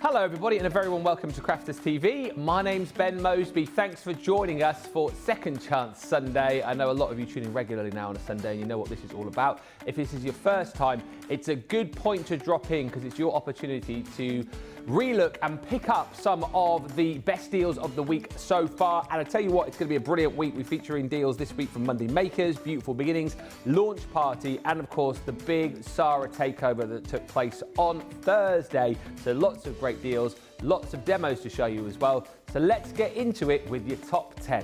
Hello everybody and a very warm welcome to Crafters TV. My name's Ben Mosby. Thanks for joining us for Second Chance Sunday. I know a lot of you tune in regularly now on a Sunday and you know what this is all about. If this is your first time, it's a good point to drop in because it's your opportunity to relook and pick up some of the best deals of the week so far. And I tell you what, it's going to be a brilliant week. We're featuring deals this week from Monday Makers, Beautiful Beginnings, Launch Party, and of course the big Sarah takeover that took place on Thursday. So lots of great deals, lots of demos to show you as well. So let's get into it with your top 10.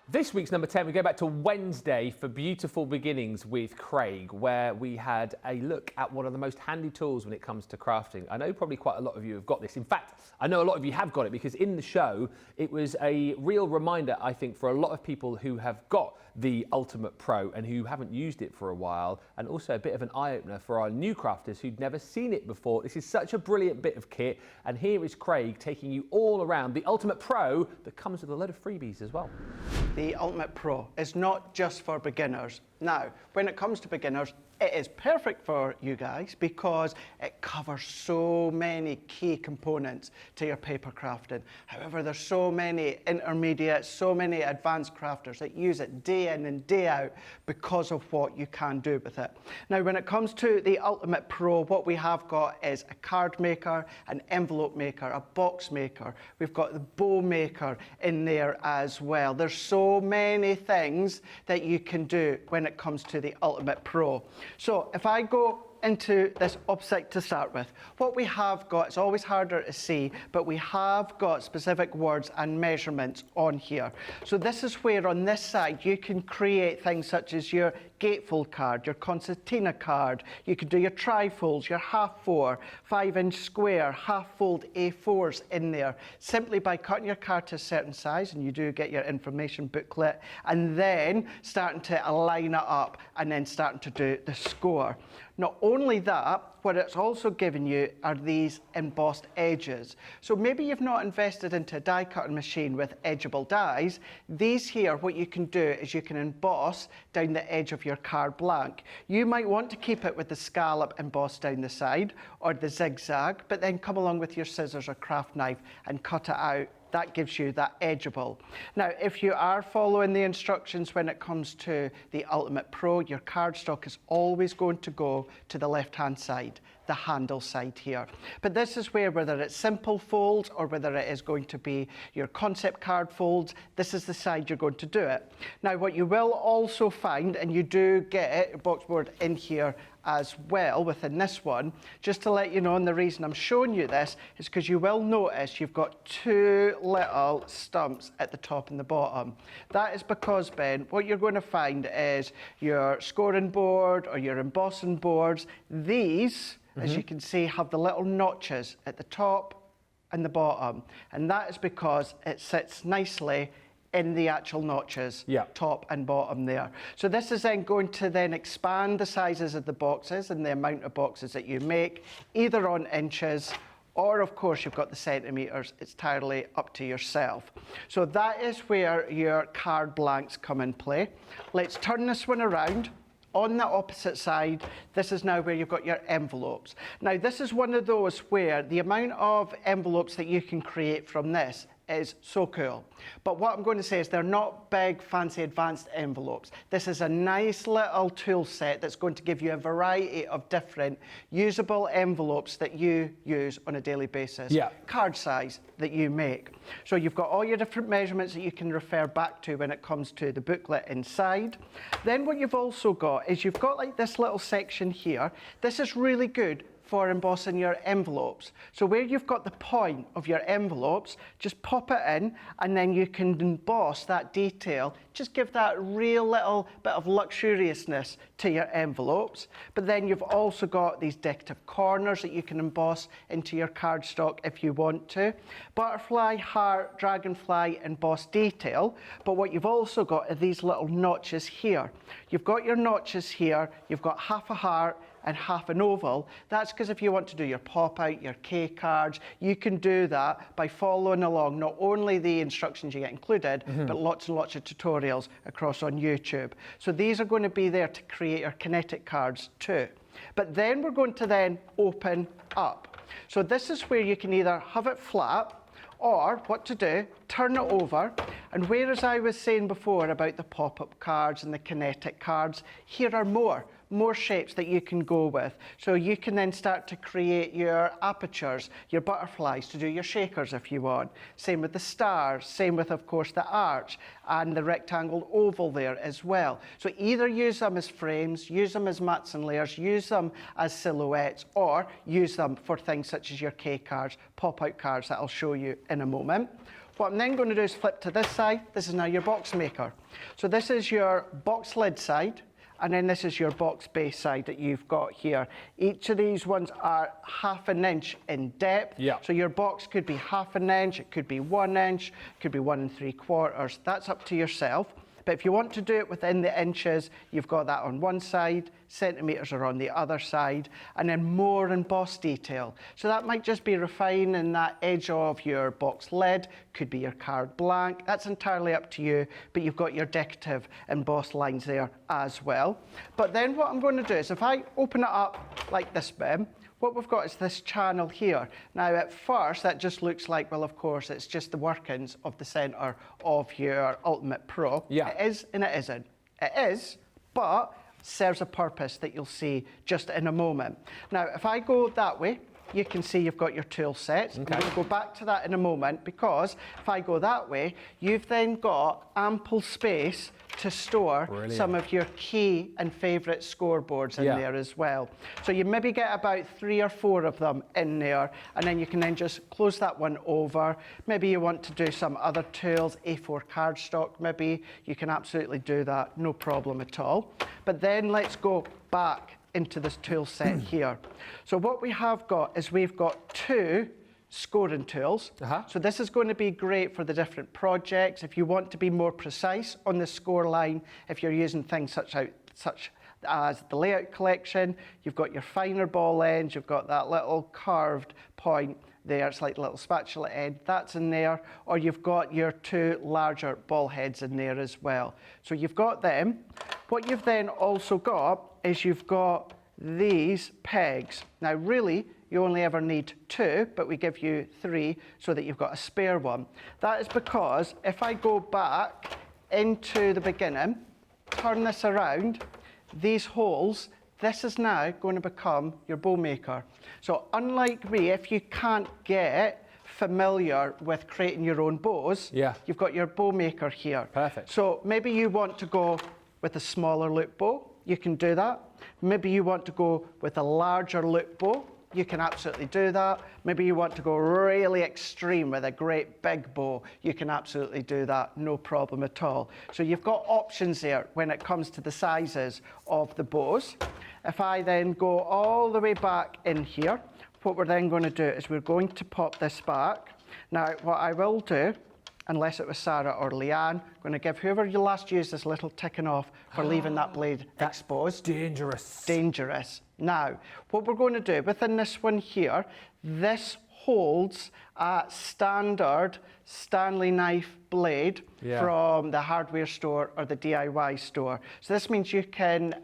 This week's number 10, we go back to Wednesday for Beautiful Beginnings with Craig, where we had a look at one of the most handy tools when it comes to crafting. I know probably quite a lot of you have got this. In fact, I know a lot of you have got it because in the show, it was a real reminder, I think, for a lot of people who have got the Ultimate Pro and who haven't used it for a while, and also a bit of an eye-opener for our new crafters who'd never seen it before. This is such a brilliant bit of kit, and here is Craig taking you all around the Ultimate Pro that comes with a load of freebies as well. The Ultimate Pro is not just for beginners. Now, when it comes to beginners, it is perfect for you guys because it covers so many key components to your paper crafting. However, there's so many intermediate, so many advanced crafters that use it day in and day out because of what you can do with it. Now, when it comes to the Ultimate Pro, what we have got is a card maker, an envelope maker, a box maker. We've got the bow maker in there as well. There's so many things that you can do when it comes to the Ultimate Pro. So if I go into this upside to start with, what we have got, it's always harder to see, but we have got specific words and measurements on here. So this is where on this side you can create things such as your gatefold card, your concertina card, you can do your trifolds, your half-4, 5-inch square, half-fold A4s in there, simply by cutting your card to a certain size, and you do get your information booklet, and then starting to align it up and then starting to do the score. Not only that, what it's also given you are these embossed edges. So maybe you've not invested into a die cutting machine with edgeable dies. These here, what you can do is you can emboss down the edge of your card blank. You might want to keep it with the scallop embossed down the side or the zigzag, but then come along with your scissors or craft knife and cut it out. That gives you that edgeable. Now, if you are following the instructions when it comes to the Ultimate Pro, your cardstock is always going to go to the left-hand side, the handle side here. But this is where, whether it's simple folds or whether it is going to be your concept card folds, this is the side you're going to do it. Now, what you will also find, and you do get a box board in here as well within this one, just to let you know, and the reason I'm showing you this is because you will notice you've got two little stumps at the top and the bottom. That is because, Ben, what you're going to find is your scoring board or your embossing boards, these, as you can see, have the little notches at the top and the bottom, and that is because it sits nicely in the actual notches, top and bottom there. So this is then going to then expand the sizes of the boxes and the amount of boxes that you make, either on inches or of course you've got the centimetres. It's entirely up to yourself. So that is where your card blanks come in play. Let's turn this one around. On the opposite side, this is now where you've got your envelopes. Now, this is one of those where the amount of envelopes that you can create from this is so cool. But what I'm going to say is they're not big, fancy, advanced envelopes. This is a nice little tool set that's going to give you a variety of different usable envelopes that you use on a daily basis. Card size that you make. So you've got all your different measurements that you can refer back to when it comes to the booklet inside. Then what you've also got is you've got like this little section here. This is really good for embossing your envelopes. So where you've got the point of your envelopes, just pop it in and then you can emboss that detail. Just give that real little bit of luxuriousness to your envelopes. But then you've also got these decorative corners that you can emboss into your cardstock if you want to. Butterfly, heart, dragonfly, embossed detail. But what you've also got are these little notches here. You've got your notches here, you've got half a heart, and half an oval, that's because if you want to do your pop-out, your K cards, you can do that by following along not only the instructions you get included, but lots and lots of tutorials across on YouTube. So these are going to be there to create your kinetic cards too. But then we're going to then open up. So this is where you can either have it flat, or what to do, turn it over, and whereas I was saying before about the pop-up cards and the kinetic cards, here are more shapes that you can go with. So you can then start to create your apertures, your butterflies, to do your shakers if you want. Same with the stars, same with, of course, the arch and the rectangle oval there as well. So either use them as frames, use them as mats and layers, use them as silhouettes, or use them for things such as your K cards, pop-out cards that I'll show you in a moment. What I'm then going to do is flip to this side. This is now your box maker. So this is your box lid side, and then this is your box base side that you've got here. Each of these ones are ½ an inch in depth. Yeah. So your box could be ½ an inch, it could be 1 inch, it could be 1 3/4. That's up to yourself. But if you want to do it within the inches, you've got that on one side, centimetres are on the other side, and then more embossed detail. So that might just be refining that edge of your box lid, could be your card blank, that's entirely up to you, but you've got your decorative embossed lines there as well. But then what I'm going to do is if I open it up like this, Ben, what we've got is this channel here. Now at first that just looks like, well, of course, it's just the workings of the centre of your Ultimate Pro. Yeah. It is and it isn't. It is, but serves a purpose that you'll see just in a moment. Now if I go that way, you can see you've got your tool sets. Okay. I'm going to go back to that in a moment, because if I go that way, you've then got ample space to store some of your key and favourite scoreboards in there as well. So you maybe get about 3 or 4 of them in there, and then you can then just close that one over. Maybe you want to do some other tools, A4 cardstock maybe, you can absolutely do that, no problem at all. But then let's go back into this tool set here. So what we have got is we've got 2 scoring tools. So this is going to be great for the different projects. If you want to be more precise on the score line, if you're using things such as the layout collection, you've got your finer ball ends, you've got that little curved point there, it's like a little spatula end, that's in there, or you've got your 2 larger ball heads in there as well. So you've got them. What you've then also got is you've got these pegs. Now really, you only ever need 2, but we give you 3 so that you've got a spare one. That is because if I go back into the beginning, turn this around, these holes, this is now going to become your bow maker. So unlike me, if you can't get familiar with creating your own bows, you've got your bow maker here. Perfect. So maybe you want to go with a smaller loop bow, you can do that. Maybe you want to go with a larger loop bow, you can absolutely do that. Maybe you want to go really extreme with a great big bow, you can absolutely do that, no problem at all. So you've got options there when it comes to the sizes of the bows. If I then go all the way back in here, what we're then going to do is we're going to pop this back. Now what I will do, unless it was Sarah or Leanne, I'm going to give whoever you last used this little ticking off for leaving that blade exposed. Dangerous. Dangerous. Now, what we're going to do within this one here, this holds a standard Stanley knife blade from the hardware store or the DIY store. So this means you can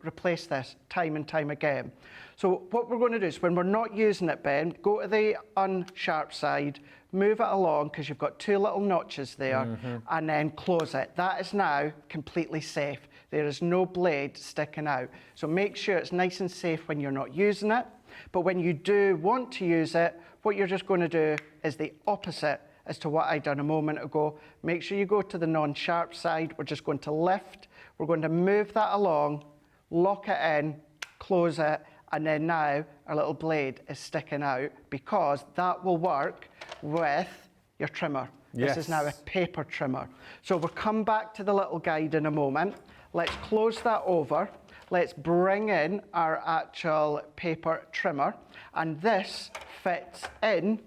replace this time and time again. So what we're going to do is when we're not using it, Ben, go to the unsharp side, move it along because you've got 2 little notches there, and then close it. That is now completely safe. There is no blade sticking out. So make sure it's nice and safe when you're not using it. But when you do want to use it, what you're just going to do is the opposite as to what I done a moment ago. Make sure you go to the non-sharp side. We're just going to lift. We're going to move that along, lock it in, close it, and then now our little blade is sticking out because that will work with your trimmer. This is now a paper trimmer. So we'll come back to the little guide in a moment. Let's close that over. Let's bring in our actual paper trimmer, and this fits in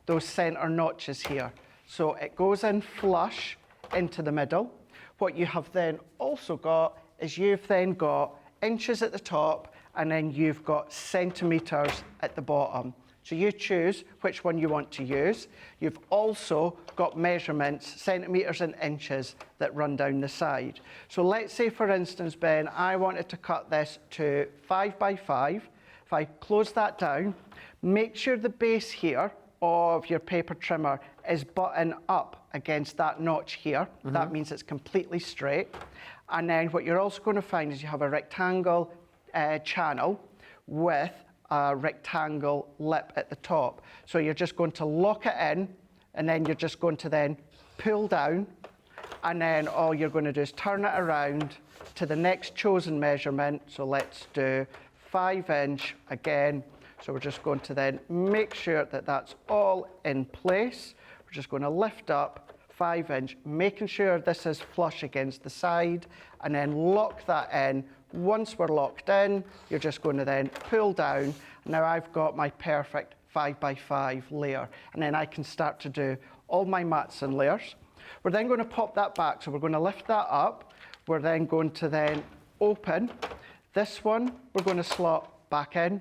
those center notches here. So it goes in flush into the middle. What you have then also got is you've then got inches at the top and then you've got centimetres at the bottom. So you choose which one you want to use. You've also got measurements, centimetres and inches, that run down the side. So let's say, for instance, Ben, I wanted to cut this to 5 by 5. If I close that down, make sure the base here of your paper trimmer is buttoned up against that notch here. That means it's completely straight. And then what you're also going to find is you have a rectangle channel with a rectangle lip at the top. So you're just going to lock it in, and then you're just going to then pull down, and then all you're going to do is turn it around to the next chosen measurement. So let's do 5 inch again. So we're just going to then make sure that that's all in place. We're just going to lift up 5 inch, making sure this is flush against the side, and then lock that in. Once we're locked in, you're just going to then pull down. Now I've got my perfect 5 by 5 layer, and then I can start to do all my mats and layers. We're then going to pop that back, so we're going to lift that up. We're then going to then open. This one, we're going to slot back in.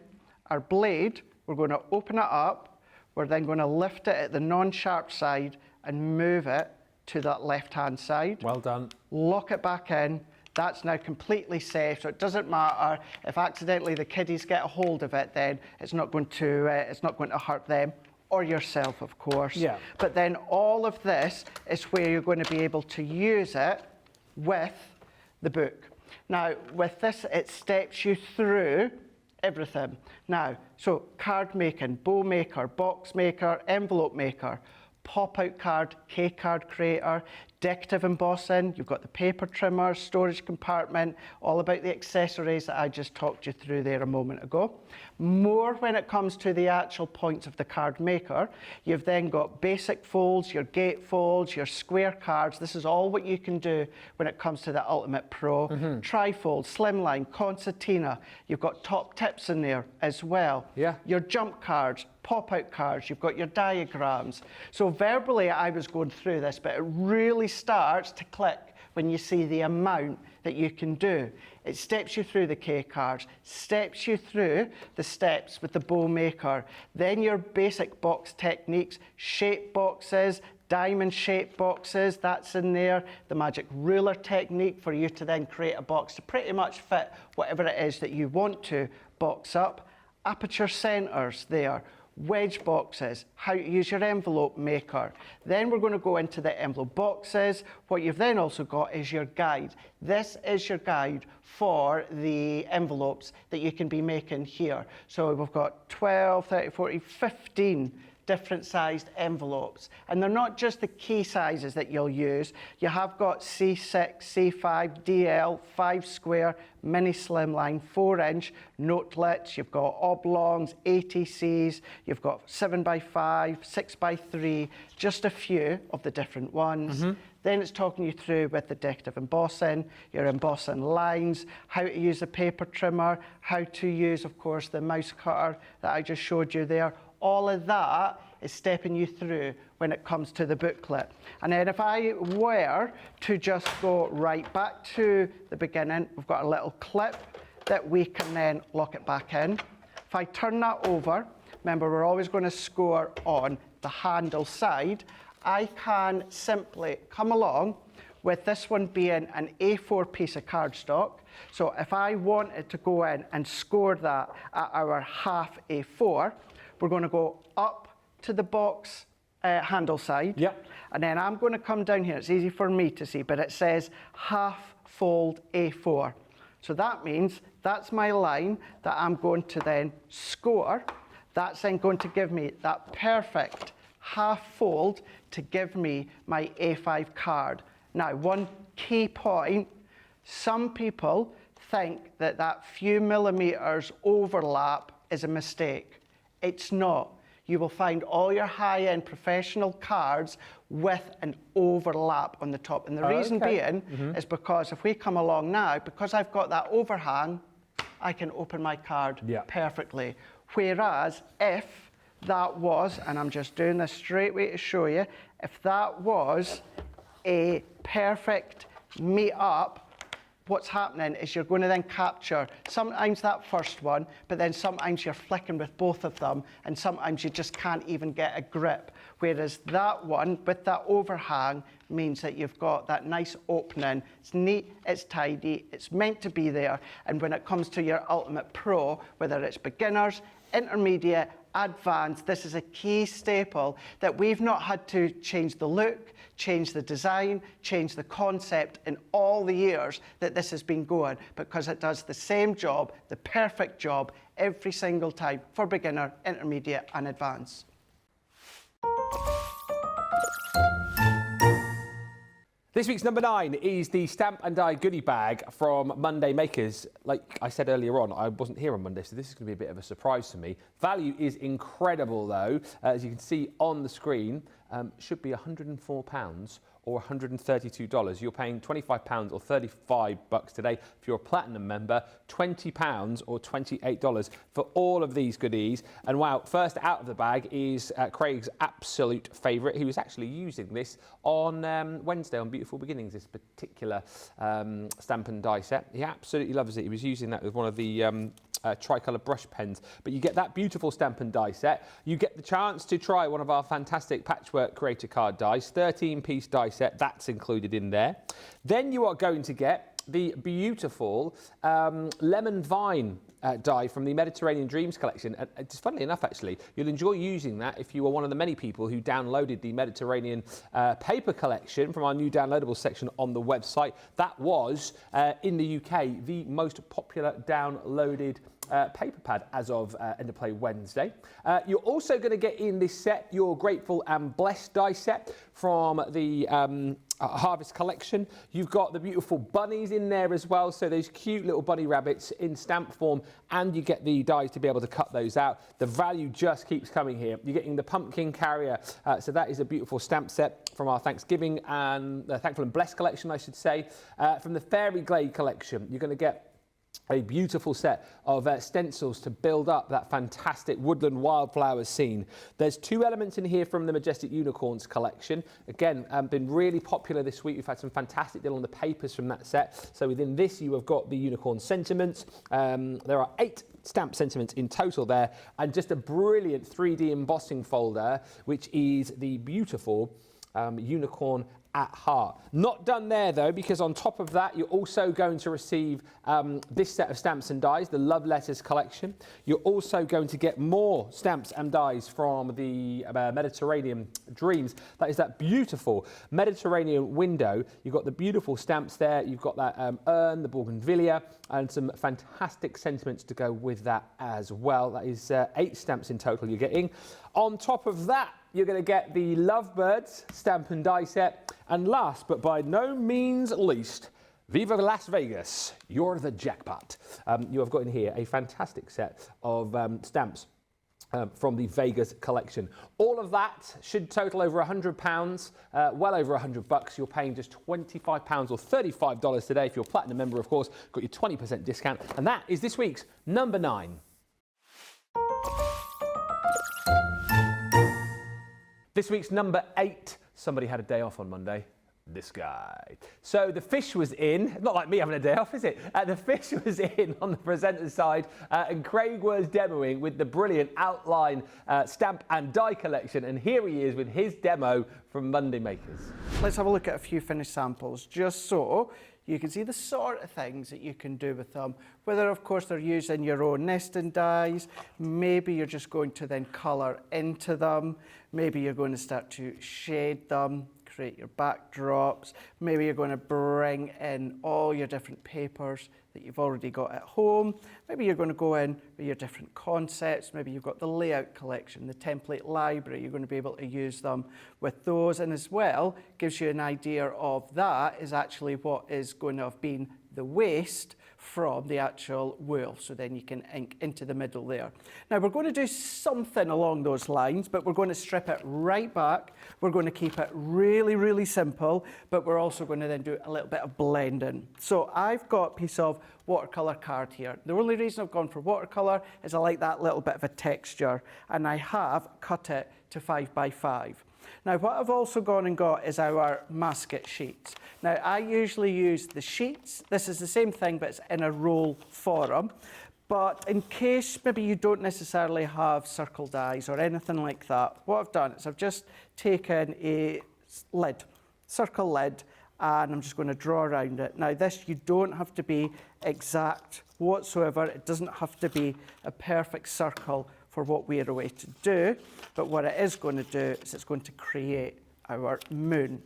Our blade, we're going to open it up. We're then going to lift it at the non-sharp side and move it to that left-hand side. Well done. Lock it back in. That's now completely safe, so it doesn't matter if accidentally the kiddies get a hold of it. Then it's not going to hurt them or yourself, of course. Yeah. But then all of this is where you're going to be able to use it with the book. Now, with this, it steps you through everything. Now, so card making, bow maker, box maker, envelope maker, pop-out card, cake card creator, decorative embossing, you've got the paper trimmer, storage compartment, all about the accessories that I just talked you through there a moment ago. More when it comes to the actual points of the card maker, you've then got basic folds, your gate folds, your square cards. This is all what you can do when it comes to the Ultimate Pro. Trifold, slimline, concertina. You've got top tips in there as well. Yeah. Your jump cards, pop-out cards, you've got your diagrams. So verbally I was going through this, but it really starts to click when you see the amount that you can do. It steps you through the K cards, steps you through the steps with the bow maker, then your basic box techniques, shape boxes, diamond shape boxes, that's in there, the magic ruler technique for you to then create a box to pretty much fit whatever it is that you want to box up, aperture centers there, wedge boxes, how to use your envelope maker. Then we're going to go into the envelope boxes. What you've then also got is your guide. This is your guide for the envelopes that you can be making here. So we've got 12, 30, 40, 15 different sized envelopes, and they're not just the key sizes that you'll use. You have got C6, C5, DL, 5 square, mini slimline, 4 inch, notelets, you've got oblongs, ATCs, you've got 7 by 5, 6 by 3, just a few of the different ones. Then it's talking you through with the decorative embossing, your embossing lines, how to use the paper trimmer, how to use, of course, the mouse cutter that I just showed you there. All of that is stepping you through when it comes to the booklet. And then if I were to just go right back to the beginning, we've got a little clip that we can then lock it back in. If I turn that over, remember we're always going to score on the handle side, I can simply come along with this one being an A4 piece of cardstock. So if I wanted to go in and score that at our half A4, we're going to go up to the box handle side. Yep. And then I'm going to come down here. It's easy for me to see, but it says half fold A4. So that means that's my line that I'm going to then score. That's then going to give me that perfect half fold to give me my A5 card. Now, one key point, some people think that that few millimeters overlap is a mistake. It's not. You will find all your high-end professional cards with an overlap on the top. And the reason being is because if we come along now, because I've got that overhang, I can open my card perfectly. Whereas if that was, and I'm just doing this straight way to show you, if that was a perfect meet up, what's happening is you're going to then capture sometimes that first one, but then sometimes you're flicking with both of them, and sometimes you just can't even get a grip. Whereas that one with that overhang means that you've got that nice opening. It's neat, it's tidy, it's meant to be there. And when it comes to your Ultimate Pro, whether it's beginners, intermediate, advanced, this is a key staple that we've not had to change the look, change the design, change the concept in all the years that this has been going, because it does the same job, the perfect job, every single time for beginner, intermediate and advanced. This week's number 9 is the Stamp and Die goodie bag from Monday Makers. Like I said earlier on, I wasn't here on Monday, so this is going to be a bit of a surprise to me. Value is incredible though. As you can see on the screen, should be £104 or $132. You're paying £25 or $35 today. If you're a Platinum member, £20 or $28 for all of these goodies. And wow, first out of the bag is Craig's absolute favourite. He was actually using this on Wednesday on Beautiful Beginnings, this particular Stamp and Die set. He absolutely loves it. He was using that with one of the tricolour brush pens. But you get that beautiful Stamp and Die set. You get the chance to try one of our fantastic patchwork creator card dies, 13-piece die set, that's included in there. Then you are going to get the beautiful lemon vine die from the Mediterranean Dreams collection. It's funnily enough, actually, you'll enjoy using that if you are one of the many people who downloaded the Mediterranean paper collection from our new downloadable section on the website. That was, in the UK, the most popular downloaded paper pad as of End of Play Wednesday. You're also going to get in this set your Grateful and Blessed die set from the Harvest collection. You've got the beautiful bunnies in there as well, so those cute little bunny rabbits in stamp form, and you get the dies to be able to cut those out. The value just keeps coming here. You're getting the pumpkin carrier, so that is a beautiful stamp set from our Thanksgiving and Thankful and Blessed collection, I should say. From the Fairy Glade collection, you're going to get a beautiful set of stencils to build up that fantastic woodland wildflowers scene. There's 2 elements in here from the Majestic Unicorns collection. Again, been really popular this week. We've had some fantastic deal on the papers from that set. So within this, you have got the unicorn sentiments. There are 8 stamp sentiments in total there, and just a brilliant 3D embossing folder, which is the beautiful unicorn at heart. Not done there though, because on top of that you're also going to receive this set of stamps and dies, the Love Letters collection. You're also going to get more stamps and dies from the Mediterranean Dreams. That is that beautiful Mediterranean window. You've got the beautiful stamps there, you've got that urn, the Bougainvillea, and some fantastic sentiments to go with that as well. That is 8 stamps in total you're getting. On top of that, you're going to get the Lovebirds Stamp and Die set. And last, but by no means least, Viva Las Vegas, you're the jackpot. You have got in here a fantastic set of stamps from the Vegas collection. All of that should total over £100, well over $100. You're paying just £25 or $35 today. If you're a Platinum member, of course, got your 20% discount. And that is this week's number 9. This week's number 8, somebody had a day off on Monday. This guy. So the fish was in, not like me having a day off, is it? The fish was in on the presenter's side, and Craig was demoing with the brilliant outline stamp and die collection, and here he is with his demo from Monday Makers. Let's have a look at a few finished samples, just so you can see the sort of things that you can do with them. Whether, of course, they're using your own nesting dies, maybe you're just going to then colour into them, maybe you're going to start to shade them, create your backdrops, maybe you're going to bring in all your different papers that you've already got at home, maybe you're going to go in with your different concepts, maybe you've got the layout collection, the template library, you're going to be able to use them with those, and as well gives you an idea of that is actually what is going to have been the waste from the actual wool, so then you can ink into the middle there. Now we're going to do something along those lines, but we're going to strip it right back. We're going to keep it really, really simple, but we're also going to then do a little bit of blending. So I've got a piece of watercolour card here. The only reason I've gone for watercolour is I like that little bit of a texture, and I have cut it to 5 by 5. Now, what I've also gone and got is our mascot sheets. Now, I usually use the sheets. This is the same thing, but it's in a roll form. But in case maybe you don't necessarily have circle dies or anything like that, what I've done is I've just taken a lid, circle lid, and I'm just going to draw around it. Now, this, you don't have to be exact whatsoever. It doesn't have to be a perfect circle for what we're away to do, but what it is going to do is it's going to create our moon.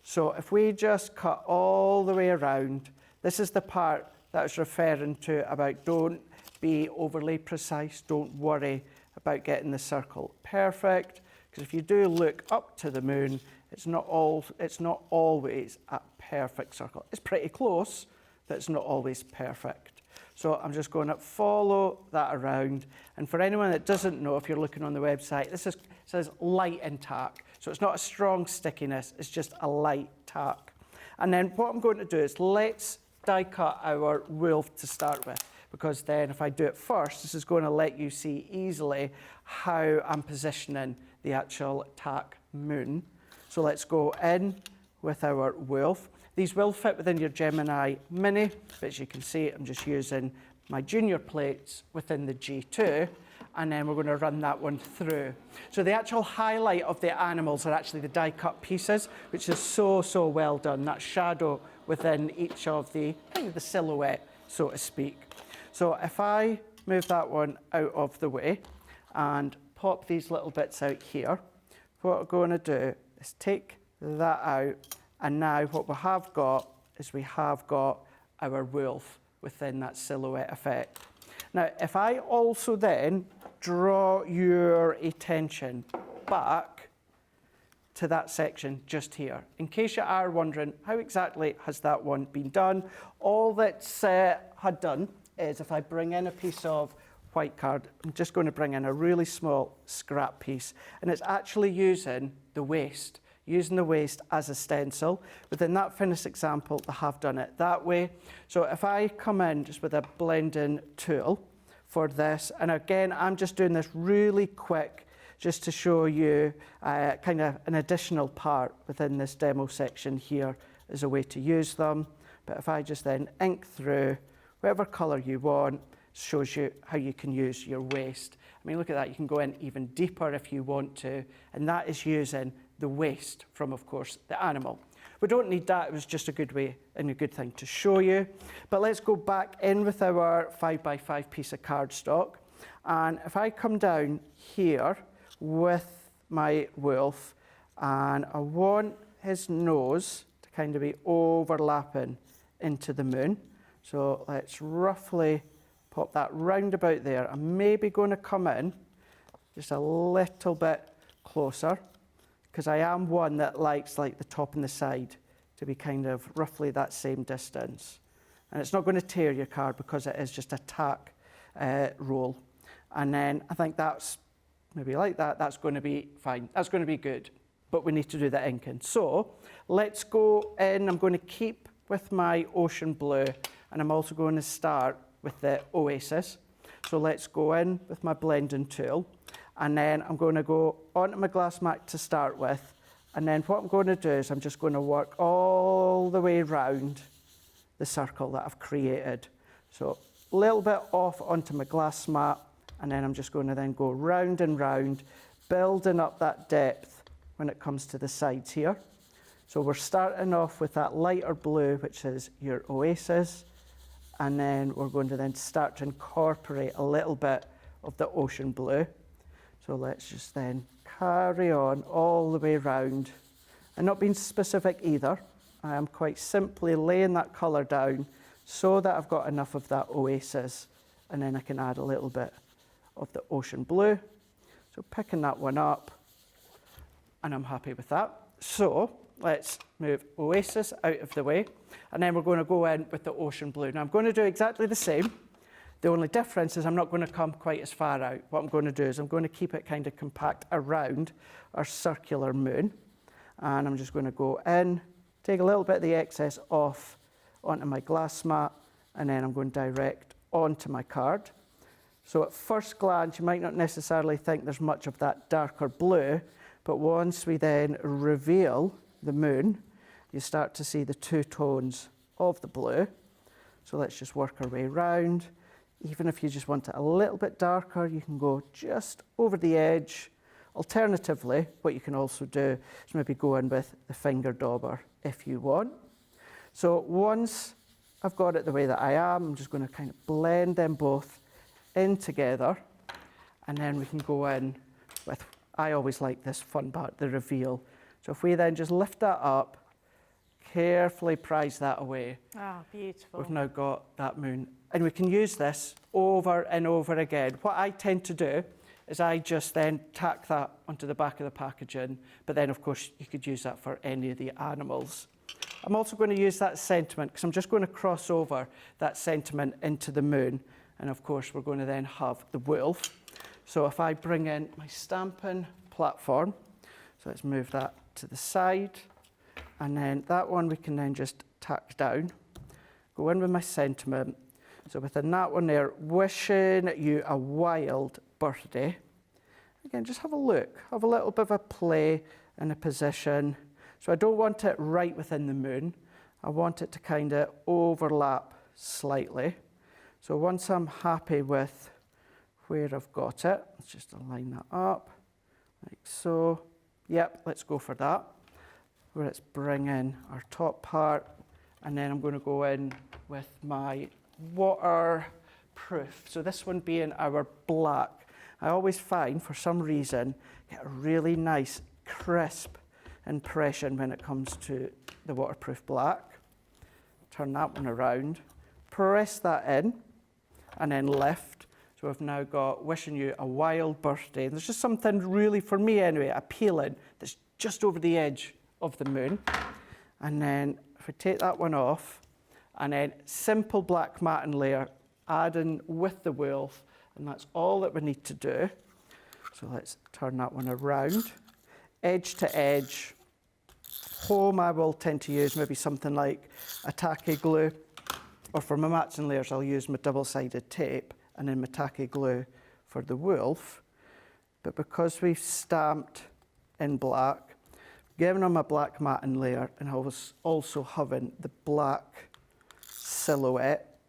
So if we just cut all the way around, this is the part that I was referring to about don't be overly precise, don't worry about getting the circle perfect, because if you do look up to the moon, it's not always a perfect circle. It's pretty close, but it's not always perfect. So I'm just going to follow that around. And for anyone that doesn't know, if you're looking on the website, it says light and tack. So it's not a strong stickiness, it's just a light tack. And then what I'm going to do is let's die cut our wolf to start with, because then if I do it first, this is going to let you see easily how I'm positioning the actual tack moon. So let's go in with our wolf. These will fit within your Gemini Mini, but as you can see, I'm just using my junior plates within the G2, and then we're going to run that one through. So the actual highlight of the animals are actually the die cut pieces, which is so, so well done. That shadow within each of the silhouette, so to speak. So if I move that one out of the way and pop these little bits out here, what we're going to do is take that out. And now what we have got is we have got our wolf within that silhouette effect. Now, if I also then draw your attention back to that section just here, in case you are wondering how exactly has that one been done, all that's had done is if I bring in a piece of white card, I'm just going to bring in a really small scrap piece, and it's actually using the waist as a stencil. Within that finished example, I have done it that way. So if I come in just with a blending tool for this, and again, I'm just doing this really quick just to show you kind of an additional part within this demo section here as a way to use them. But if I just then ink through whatever color you want, shows you how you can use your waist. I mean, look at that, you can go in even deeper if you want to, and that is using the waist from, of course, the animal. We don't need that, it was just a good way and a good thing to show you. But let's go back in with our 5x5 piece of cardstock. And if I come down here with my wolf, and I want his nose to kind of be overlapping into the moon. So let's roughly pop that round about there. I'm maybe going to come in just a little bit closer, because I am one that likes like the top and the side to be kind of roughly that same distance. And it's not going to tear your card because it is just a tack roll. And then I think that's maybe like that, that's going to be fine. That's going to be good, but we need to do the inking. So let's go in, I'm going to keep with my ocean blue, and I'm also going to start with the Oasis. So let's go in with my blending tool. And then I'm going to go onto my glass mat to start with. And then what I'm going to do is I'm just going to work all the way around the circle that I've created. So a little bit off onto my glass mat, and then I'm just going to then go round and round, building up that depth when it comes to the sides here. So we're starting off with that lighter blue, which is your Oasis. And then we're going to then start to incorporate a little bit of the ocean blue. So let's just then carry on all the way around, and not being specific either. I am quite simply laying that colour down so that I've got enough of that Oasis, and then I can add a little bit of the ocean blue. So picking that one up, and I'm happy with that. So let's move Oasis out of the way, and then we're going to go in with the ocean blue. Now I'm going to do exactly the same. The only difference is I'm not going to come quite as far out. What I'm going to do is I'm going to keep it kind of compact around our circular moon. And I'm just going to go in, take a little bit of the excess off onto my glass mat, and then I'm going direct onto my card. So at first glance, you might not necessarily think there's much of that darker blue, But once we then reveal the moon, you start to see the two tones of the blue. So let's just work our way round. Even if you just want it a little bit darker, you can go just over the edge. Alternatively, what you can also do is maybe go in with the finger dauber if you want. So once I've got it the way that I am, I'm just going to kind of blend them both in together, and then we can go in with, I always like this fun part, the reveal. So if we then just lift that up, carefully prise that away. Ah, beautiful. We've now got that moon. And we can use this over and over again. What I tend to do is I just then tack that onto the back of the packaging, but then of course you could use that for any of the animals. I'm also going to use that sentiment because I'm just going to cross over that sentiment into the moon, and of course we're going to then have the wolf. So if I bring in my stamping platform, so let's move that to the side, and then that one we can then just tack down, go in with my sentiment. So within that one there, wishing you a wild birthday. Again, just have a look, have a little bit of a play in a position. So I don't want it right within the moon. I want it to kind of overlap slightly. So once I'm happy with where I've got it, let's just align that up, like so. Yep, let's go for that. Let's bring in our top part, and then I'm going to go in with my waterproof. So this one being our black. I always find, for some reason, get a really nice, crisp impression when it comes to the waterproof black. Turn that one around, press that in, and then lift. So we've now got wishing you a wild birthday. There's just something really, for me anyway, appealing that's just over the edge of the moon. And then if we take that one off, and then simple black matte layer, adding with the wolf, and that's all that we need to do. So let's turn that one around. Edge to edge. Home I will tend to use maybe something like a tacky glue, or for my mats and layers I'll use my double-sided tape, and then my tacky glue for the wolf. But because we've stamped in black, given them a black matte layer, and I was also having the black silhouette,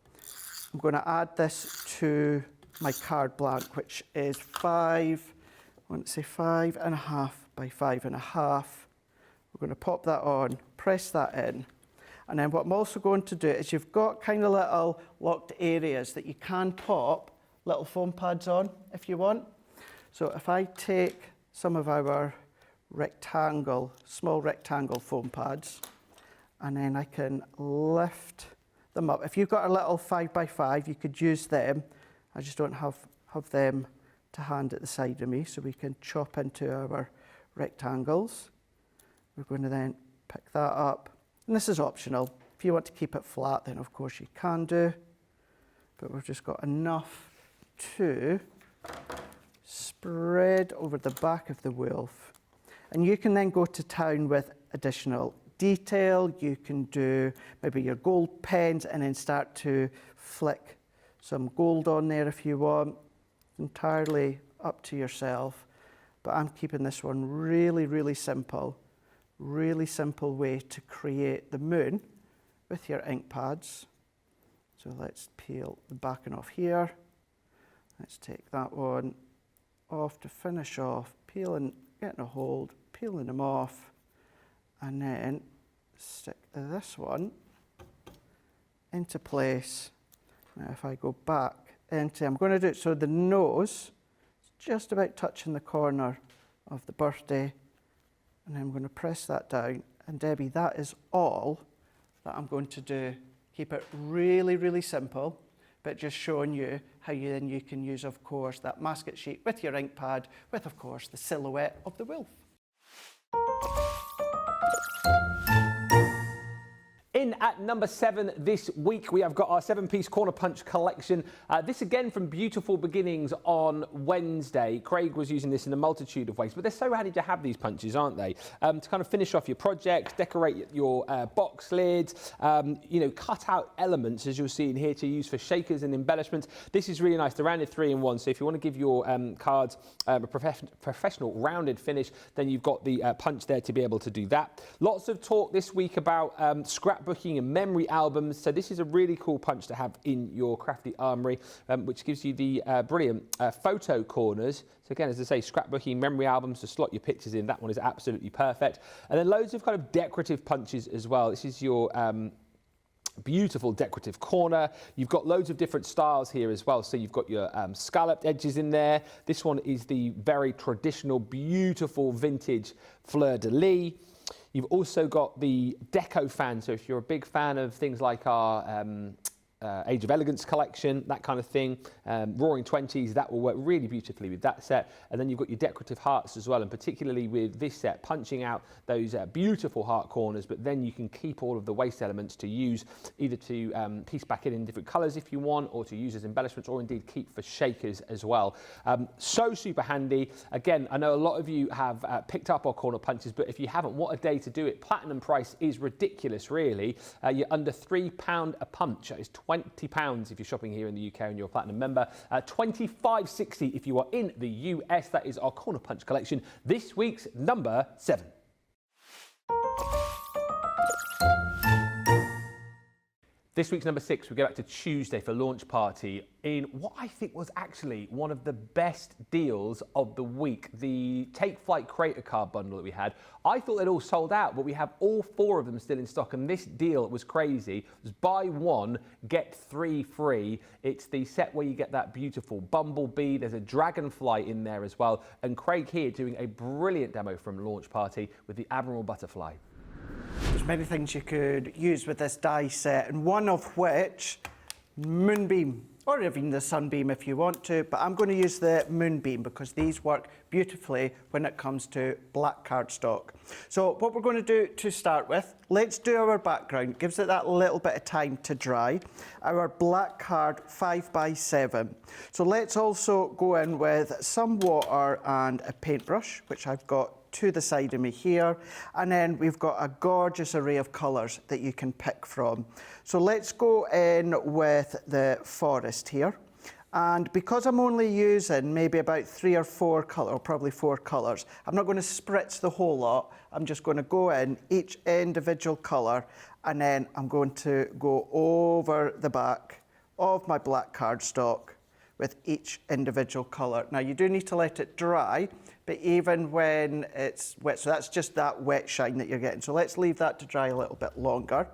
I'm going to add this to my card blank, which is 5.5 by 5.5. We're going to pop that on, press that in, and then what I'm also going to do is you've got kind of little locked areas that you can pop little foam pads on if you want. So if I take some of our small rectangle foam pads, and then I can lift them up. If you've got a little 5x5, you could use them. I just don't have them to hand at the side of me, so we can chop into our rectangles. We're going to then pick that up, and this is optional. If you want to keep it flat, then of course you can do, but we've just got enough to spread over the back of the wolf. And you can then go to town with additional detail. You can do maybe your gold pens and then start to flick some gold on there if you want. Entirely up to yourself, but I'm keeping this one really, really simple way to create the moon with your ink pads. So let's peel the backing off here. Let's take that one off to finish off, peeling, getting a hold, peeling them off, and then stick this one into place. Now if I go back into, I'm going to do it so the nose is just about touching the corner of the birthday, and I'm going to press that down, and Debbie, that is all that I'm going to do. Keep it really, really simple, but just showing you how you can use, of course, that masket sheet with your ink pad, with, of course, the silhouette of the wolf. In In at number 7 this week, we have got our 7-piece corner punch collection. This again from Beautiful Beginnings on Wednesday. Craig was using this in a multitude of ways, but they're so handy to have these punches, aren't they? To kind of finish off your projects, decorate your box lids, you know, cut out elements, as you'll see in here, to use for shakers and embellishments. This is really nice. They're rounded 3-in-1, so if you want to give your cards a professional rounded finish, then you've got the punch there to be able to do that. Lots of talk this week about scrapbooking and memory albums, so this is a really cool punch to have in your crafty armoury, which gives you the brilliant photo corners. So again, as I say, scrapbooking, memory albums to slot your pictures in, that one is absolutely perfect. And then loads of kind of decorative punches as well. This is your beautiful decorative corner. You've got loads of different styles here as well. So you've got your scalloped edges in there. This one is the very traditional, beautiful vintage fleur-de-lis. You've also got the deco fan. So if you're a big fan of things like our Age of Elegance collection, that kind of thing, Roaring 20s, that will work really beautifully with that set. And then you've got your decorative hearts as well, and particularly with this set, punching out those beautiful heart corners, but then you can keep all of the waste elements to use either to piece back in different colours if you want, or to use as embellishments, or indeed keep for shakers as well. So super handy. Again, I know a lot of you have picked up our corner punches, but if you haven't, what a day to do it. Platinum price is ridiculous, really. You're under £3 a punch. That is £20 if you're shopping here in the UK and you're a Platinum member. $25.60 if you are in the US. That is our corner punch collection. This week's number 7. This week's number 6, we go back to Tuesday for launch party in what I think was actually one of the best deals of the week. The Take Flight Creator Card bundle that we had. I thought they'd all sold out, but we have all 4 of them still in stock, and this deal was crazy. It was buy 1, get 3 free. It's the set where you get that beautiful bumblebee. There's a dragonfly in there as well, and Craig here doing a brilliant demo from launch party with the Admiral Butterfly. There's many things you could use with this die set, and one of which, Moonbeam, or even the Sunbeam if you want to, but I'm going to use the Moonbeam because these work beautifully when it comes to black cardstock. So what we're going to do to start with, let's do our background. Gives it that little bit of time to dry. Our black card 5x7. So let's also go in with some water and a paintbrush, which I've got to the side of me here, and then we've got a gorgeous array of colours that you can pick from. So let's go in with the forest here, and because I'm only using maybe about 3 or 4 colours, or probably 4 colours, I'm not going to spritz the whole lot. I'm just going to go in each individual colour, and then I'm going to go over the back of my black cardstock with each individual colour. Now you do need to let it dry, but even when it's wet, so that's just that wet shine that you're getting. So let's leave that to dry a little bit longer.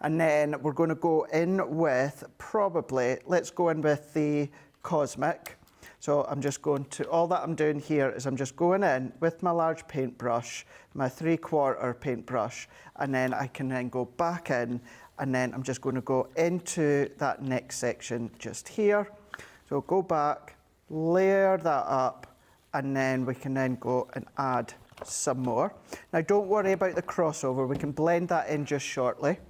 And then we're going to go in with probably, let's go in with the Cosmic. So I'm just going to, all that I'm doing here is I'm just going in with my large paintbrush, my 3/4 paintbrush, and then I can then go back in, and then I'm just going to go into that next section just here. So go back, layer that up, and then we can then go and add some more. Now don't worry about the crossover, we can blend that in just shortly.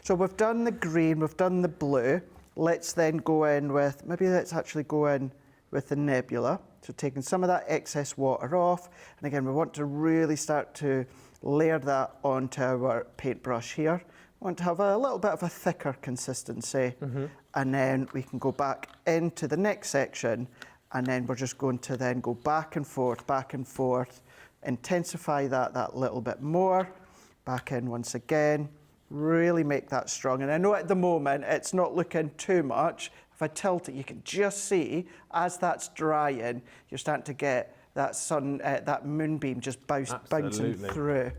So we've done the green, we've done the blue. Let's then go in with, maybe let's actually go in with the nebula. So taking some of that excess water off. And again, we want to really start to layer that onto our paintbrush here. We want to have a little bit of a thicker consistency. And then we can go back into the next section, and then we're just going to then go back and forth, intensify that little bit more, back in once again, really make that strong. And I know at the moment it's not looking too much. If I tilt it, you can just see as that's drying, you're starting to get that sun, that moonbeam just bouncing through.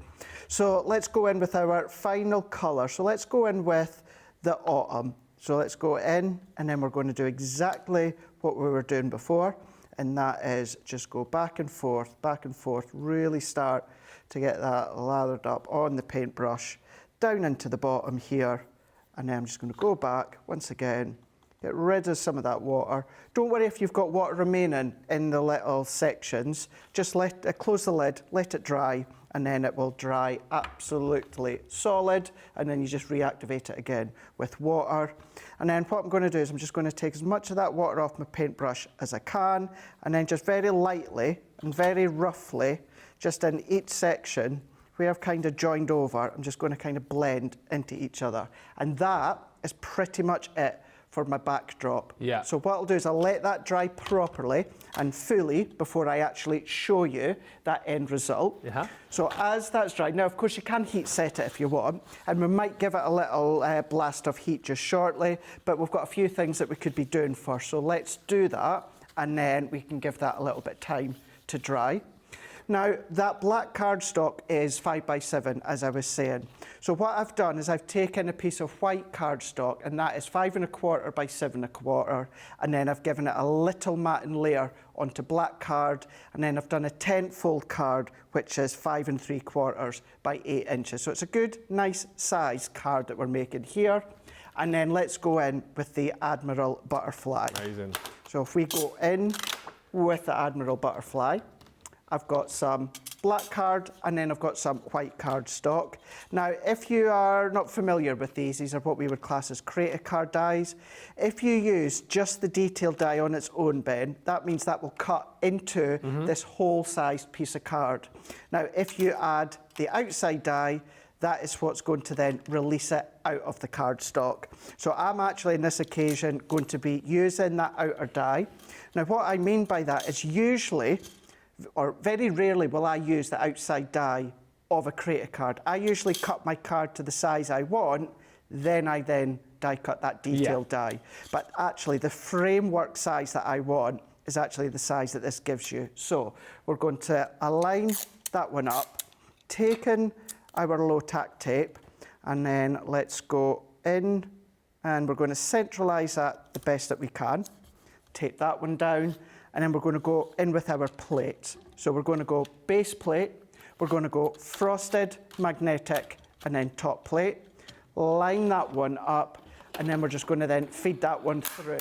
So let's go in with our final colour. So let's go in with the autumn. So let's go in, and then we're going to do exactly what we were doing before, and that is just go back and forth, really start to get that lathered up on the paintbrush, down into the bottom here, and then I'm just going to go back once again, get rid of some of that water. Don't worry if you've got water remaining in the little sections, just close the lid, let it dry, and then it will dry absolutely solid, and then you just reactivate it again with water. And then what I'm going to do is I'm just going to take as much of that water off my paintbrush as I can, and then just very lightly and very roughly, just in each section where I've kind of joined over, I'm just going to kind of blend into each other. And that is pretty much it for my backdrop. Yeah. So what I'll do is I'll let that dry properly and fully before I actually show you that end result. Yeah. So as that's dried, now of course you can heat set it if you want, and we might give it a little blast of heat just shortly, but we've got a few things that we could be doing first. So let's do that, and then we can give that a little bit of time to dry. Now, that black cardstock is 5x7, as I was saying. So what I've done is I've taken a piece of white cardstock, and that is 5¼ by 7¼ and then I've given it a little matting layer onto black card, and then I've done a 10-fold card, which is 5¾ by 8 inches. So it's a good, nice size card that we're making here. And then let's go in with the Admiral Butterfly. Amazing. So if we go in with the Admiral Butterfly, I've got some black card, and then I've got some white cardstock. Now, if you are not familiar with these are what we would class as creative card dies. If you use just the detail die on its own, Ben, that means that will cut into this whole-sized piece of card. Now, if you add the outside die, that is what's going to then release it out of the cardstock. So I'm actually, in this occasion, going to be using that outer die. Now, what I mean by that is usually, or very rarely will I use the outside die of a creative card. I usually cut my card to the size I want, then I die cut that detailed die. But actually the framework size that I want is actually the size that this gives you. So we're going to align that one up, taking our low tack tape, and then let's go in, and we're going to centralize that the best that we can. Tape that one down, and then we're going to go in with our plates. So we're going to go base plate, we're going to go frosted, magnetic, and then top plate. Line that one up, and then we're just going to then feed that one through.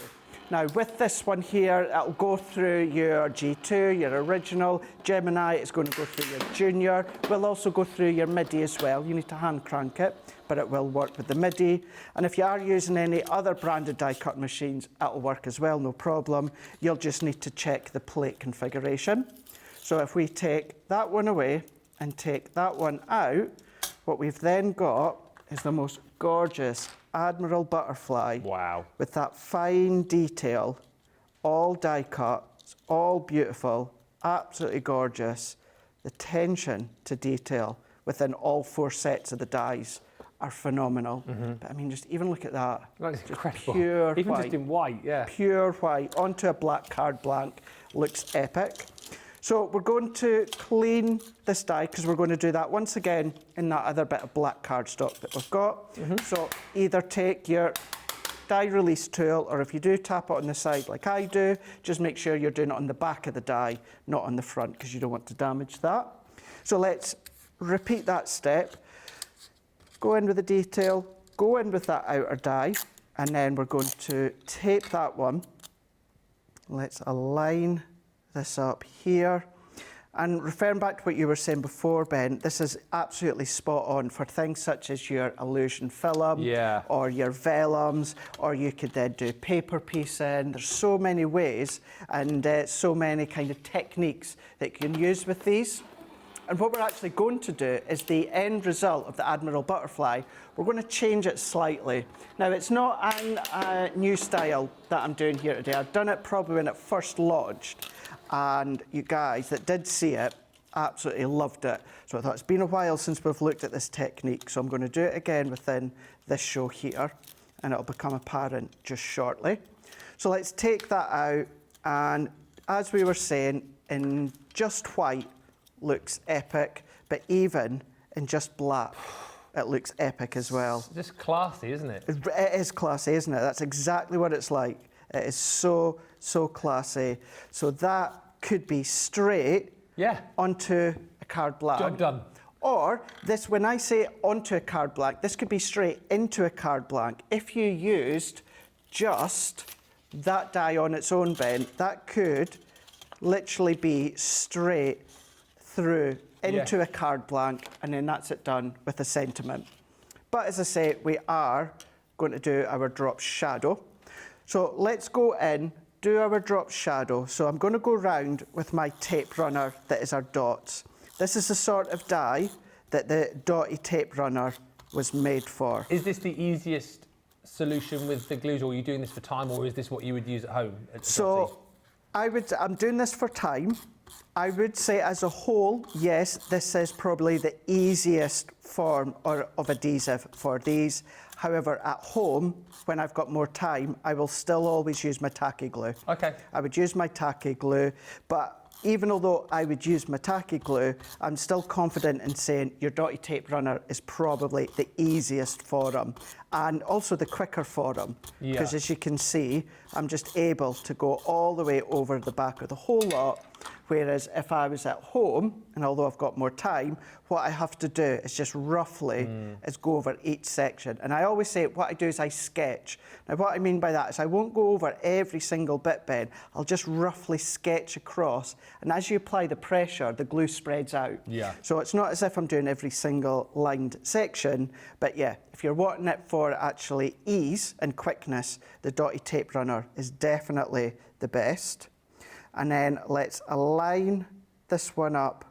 Now with this one here, it'll go through your G2, your original, Gemini, it's going to go through your junior. We'll also go through your MIDI as well. You need to hand crank it, but it will work with the MIDI. And if you are using any other branded die cut machines, it'll work as well, no problem. You'll just need to check the plate configuration. So if we take that one away and take that one out, what we've then got is the most gorgeous Admiral Butterfly. Wow. With with that fine detail, all die cut, it's all beautiful, absolutely gorgeous. The attention to detail within all 4 sets of the dies are phenomenal. But I mean, just even look at that. That's Just incredible. pure Even white. just in white, yeah. Pure white onto a black card blank. Looks epic. So we're going to clean this die, because we're going to do that once again in that other bit of black cardstock that we've got. So either take your die release tool, or if you do tap it on the side like I do, just make sure you're doing it on the back of the die, not on the front, because you don't want to damage that. So let's repeat that step. Go in with the detail, go in with that outer die, and then we're going to tape that one. Let's align this up here. And referring back to what you were saying before, Ben, this is absolutely spot on for things such as your illusion film, or your vellums, or you could then do paper piecing. There's so many ways and so many kind of techniques that you can use with these. And what we're actually going to do is the end result of the Admiral Butterfly, we're going to change it slightly. Now, it's not a new style that I'm doing here today. I've done it probably when it first launched, and you guys that did see it absolutely loved it. So I thought it's been a while since we've looked at this technique, so I'm going to do it again within this show here, and it'll become apparent just shortly. So let's take that out, and as we were saying, in just white looks epic, but even in just black, it looks epic as well. Just classy, isn't it? It is classy, isn't it? That's exactly what it's like. It is so, so classy. So that could be straight onto a card blank. Job done. Or this, when I say onto a card blank, this could be straight into a card blank. If you used just that die on its own, Ben, that could literally be straight through into a card blank, and then that's it done with a sentiment. But as I say, we are going to do our drop shadow. So let's go in, do our drop shadow. So I'm going to go round with my tape runner that is our dots. This is the sort of die that the dotty tape runner was made for. Is this the easiest solution with the glues, or are you doing this for time, or is this what you would use at home? So I'm doing this for time. I would say as a whole, yes, this is probably the easiest form of adhesive for these. However, at home, when I've got more time, I will still always use my tacky glue. Okay. I would use my tacky glue, but even although I would use my tacky glue, I'm still confident in saying your dotty tape runner is probably the easiest for them, and also the quicker for them. Because as you can see, I'm just able to go all the way over the back of the whole lot. Whereas if I was at home, and although I've got more time, what I have to do is just roughly is go over each section. And I always say what I do is I sketch. Now what I mean by that is I won't go over every single bit, Ben. I'll just roughly sketch across. And as you apply the pressure, the glue spreads out. Yeah. So it's not as if I'm doing every single lined section. But yeah, if you're wanting it for actually ease and quickness, the dotty tape runner is definitely the best. And then let's align this one up.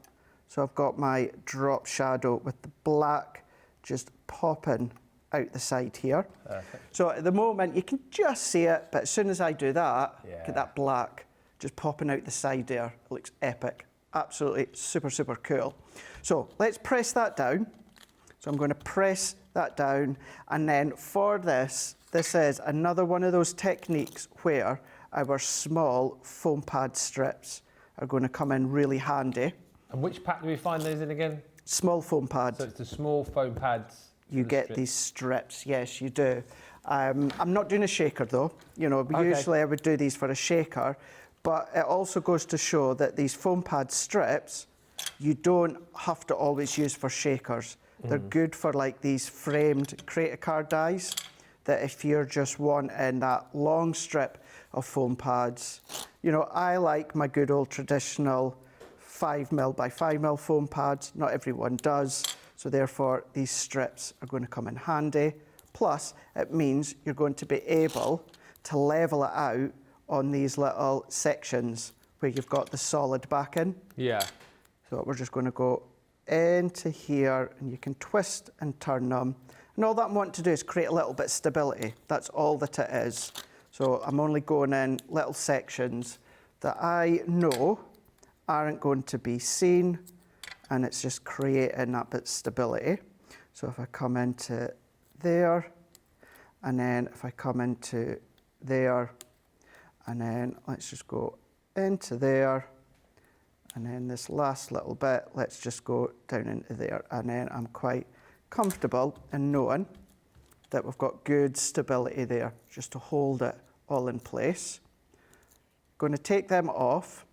So I've got my drop shadow with the black just popping out the side here. Perfect. So at the moment, you can just see it, but as soon as I do that, get that black just popping out the side there. It looks epic. Absolutely super, super cool. So let's press that down. So I'm going to press that down. And then for this is another one of those techniques where our small foam pad strips are going to come in really handy. And which pack do we find those in again? Small foam pads. So it's the small foam pads. You get these strips, yes, you do. I'm not doing a shaker though. You know, usually I would do these for a shaker, but it also goes to show that these foam pad strips, you don't have to always use for shakers. They're good for like these framed creator card dies, that if you're just wanting that long strip of foam pads. You know, I like my good old traditional 5mm by 5mm foam pads. Not everyone does, so therefore these strips are going to come in handy. Plus, it means you're going to be able to level it out on these little sections where you've got the solid backing. Yeah. So we're just going to go into here, and you can twist and turn them. And all that I'm wanting to do is create a little bit of stability. That's all that it is. So I'm only going in little sections that I know aren't going to be seen, and it's just creating that bit of stability. So if I come into there, and then if I come into there, and then let's just go into there, and then this last little bit, let's just go down into there, and then I'm quite comfortable in knowing that we've got good stability there just to hold it all in place. Going to take them off,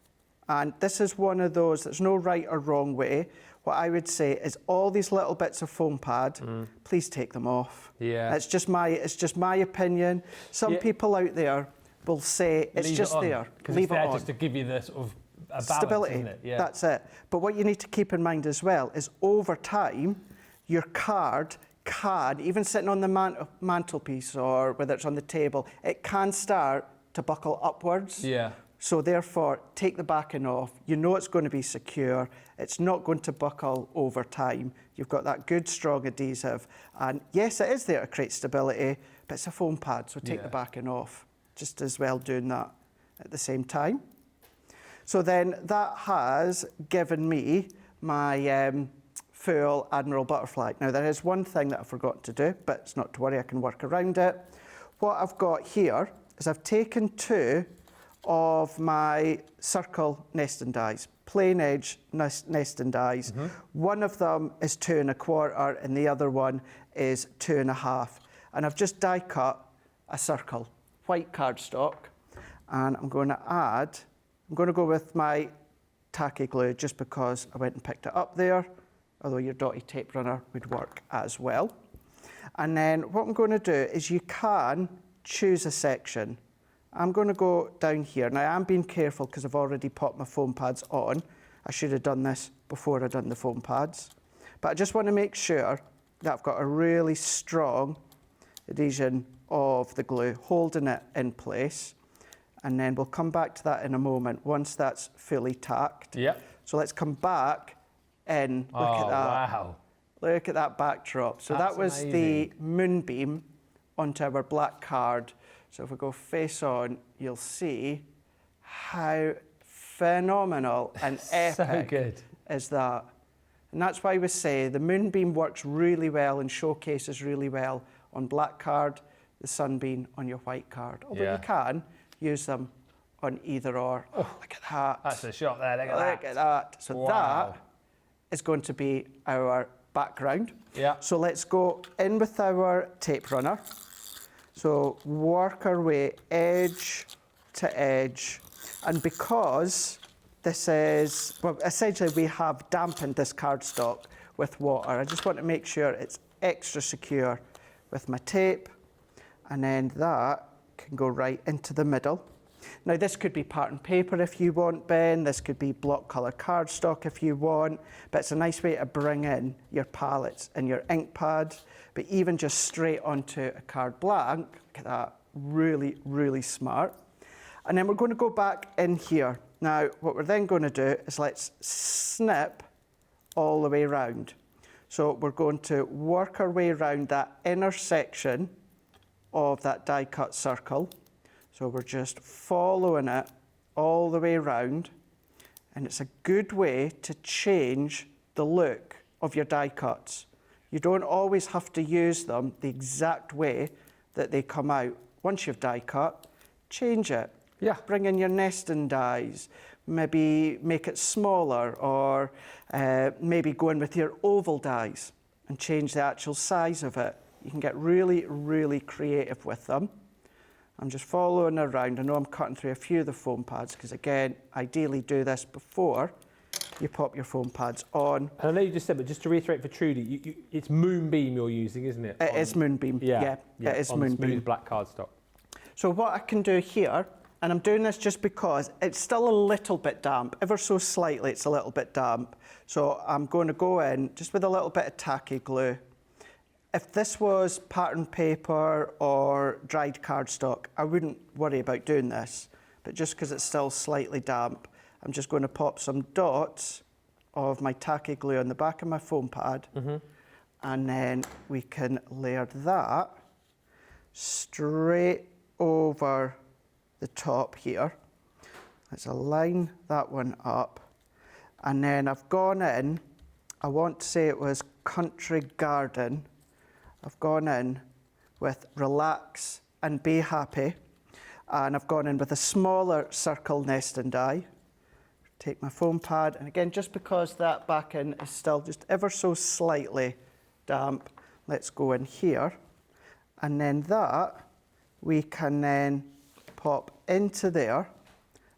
and this is one of those, there's no right or wrong way. What I would say is all these little bits of foam pad, please take them off. Yeah. It's just my opinion. Some people out there will say it's just there. Leave it on. Just to give you the sort of a balance, stability, isn't it? Yeah. That's it. But what you need to keep in mind as well is over time, your card can, even sitting on the mantelpiece or whether it's on the table, it can start to buckle upwards. Yeah. So therefore, take the backing off. You know it's going to be secure. It's not going to buckle over time. You've got that good, strong adhesive. And yes, it is there to create stability, but it's a foam pad, so take the backing off. Just as well doing that at the same time. So then that has given me my full Admiral butterfly. Now there is one thing that I forgot to do, but it's not to worry, I can work around it. What I've got here is I've taken two of my circle nesting dies, plain edge nesting dies. One of them is 2 1/4 and the other one is 2 1/2. And I've just die cut a circle, white cardstock, and I'm going to go with my tacky glue just because I went and picked it up there, although your dotty tape runner would work as well. And then what I'm going to do is you can choose a section. I'm going to go down here. Now I'm being careful because I've already popped my foam pads on. I should have done this before I've done the foam pads. But I just want to make sure that I've got a really strong adhesion of the glue holding it in place. And then we'll come back to that in a moment once that's fully tacked. Yeah. So let's come back in. Look at that. Wow. Look at that backdrop. So That's that was amazing. the moonbeam onto our black card. So if we go face on, you'll see how phenomenal and epic good. is that. And that's why we say the moonbeam works really well and showcases really well on black card, the sunbeam on your white card. Although you can use them on either or. Oh, look at that. That's a shot there, Look at that. So that is going to be our background. Yeah. So let's go in with our tape runner. So work our way edge to edge. And because this is, well, essentially we have dampened this cardstock with water, I just want to make sure it's extra secure with my tape. And then that can go right into the middle. Now this could be pattern paper if you want, Ben. This could be block colour cardstock if you want. But it's a nice way to bring in your palettes and your ink pad. But even just straight onto a card blank, look at that, really, really smart. And then we're going to go back in here. Now what we're then going to do is let's snip all the way around. So we're going to work our way around that inner section of that die cut circle. So we're just following it all the way around, and it's a good way to change the look of your die cuts. You don't always have to use them the exact way that they come out. Once you've die cut, change it. Yeah. Bring in your nesting dies, maybe make it smaller, or maybe go in with your oval dies and change the actual size of it. You can get really, really creative with them. I'm just following around. I know I'm cutting through a few of the foam pads because, again, ideally do this before you pop your foam pads on. And I know you just said, but just to reiterate for Trudy, it's Moonbeam you're using, isn't it? It is Moonbeam. Yeah, it is on Moonbeam. smooth black cardstock. So what I can do here, and I'm doing this just because it's still a little bit damp, ever so slightly it's a little bit damp. So I'm going to go in just with a little bit of tacky glue. If this was pattern paper or dried cardstock, I wouldn't worry about doing this. But just because it's still slightly damp, I'm just going to pop some dots of my tacky glue on the back of my foam pad. And then we can layer that straight over the top here. Let's align that one up. And then I've gone in, I want to say it was Country Garden. I've gone in with Relax and Be Happy. And I've gone in with a smaller circle nesting die. Take my foam pad, and again, just because that back end is still just ever so slightly damp, let's go in here. And then that, we can then pop into there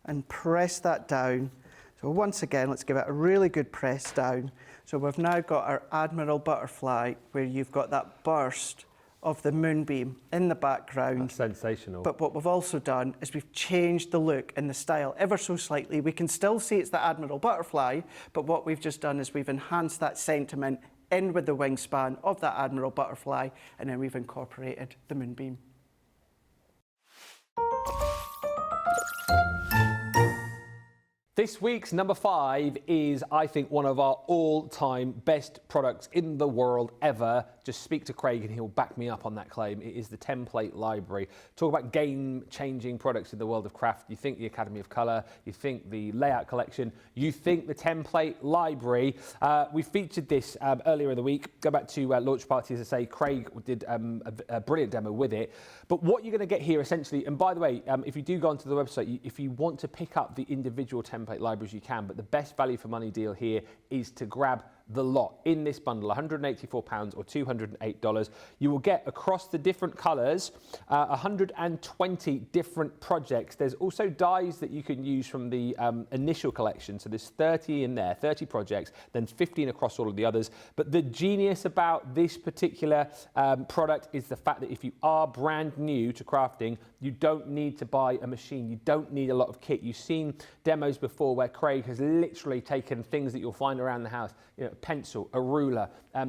and press that down. So once again, let's give it a really good press down. So we've now got our Admiral Butterfly, where you've got that burst of the moonbeam in the background. That's sensational. But what we've also done is we've changed the look and the style ever so slightly. We can still see it's the Admiral Butterfly, but what we've just done is we've enhanced that sentiment in with the wingspan of that Admiral Butterfly, and then we've incorporated the moonbeam. This week's number 5 is, I think, one of our all-time best products in the world ever. Just speak to Craig and he'll back me up on that claim. It is the Template Library. Talk about game-changing products in the world of craft. You think the Academy of Colour, you think the Layout Collection, you think the Template Library. We featured this earlier in the week. Go back to launch party, as I say. Craig did a brilliant demo with it. But what you're going to get here, essentially, and by the way, if you do go onto the website, if you want to pick up the individual template libraries, you can, but the best value for money deal here is to grab the lot in this bundle, £184 or $208. You will get across the different colours 120 different projects. There's also dies that you can use from the initial collection. So there's 30 in there, 30 projects, then 15 across all of the others. But the genius about this particular product is the fact that if you are brand new to crafting, you don't need to buy a machine. You don't need a lot of kit. You've seen demos before where Craig has literally taken things that you'll find around the house, you know, a pencil, a ruler,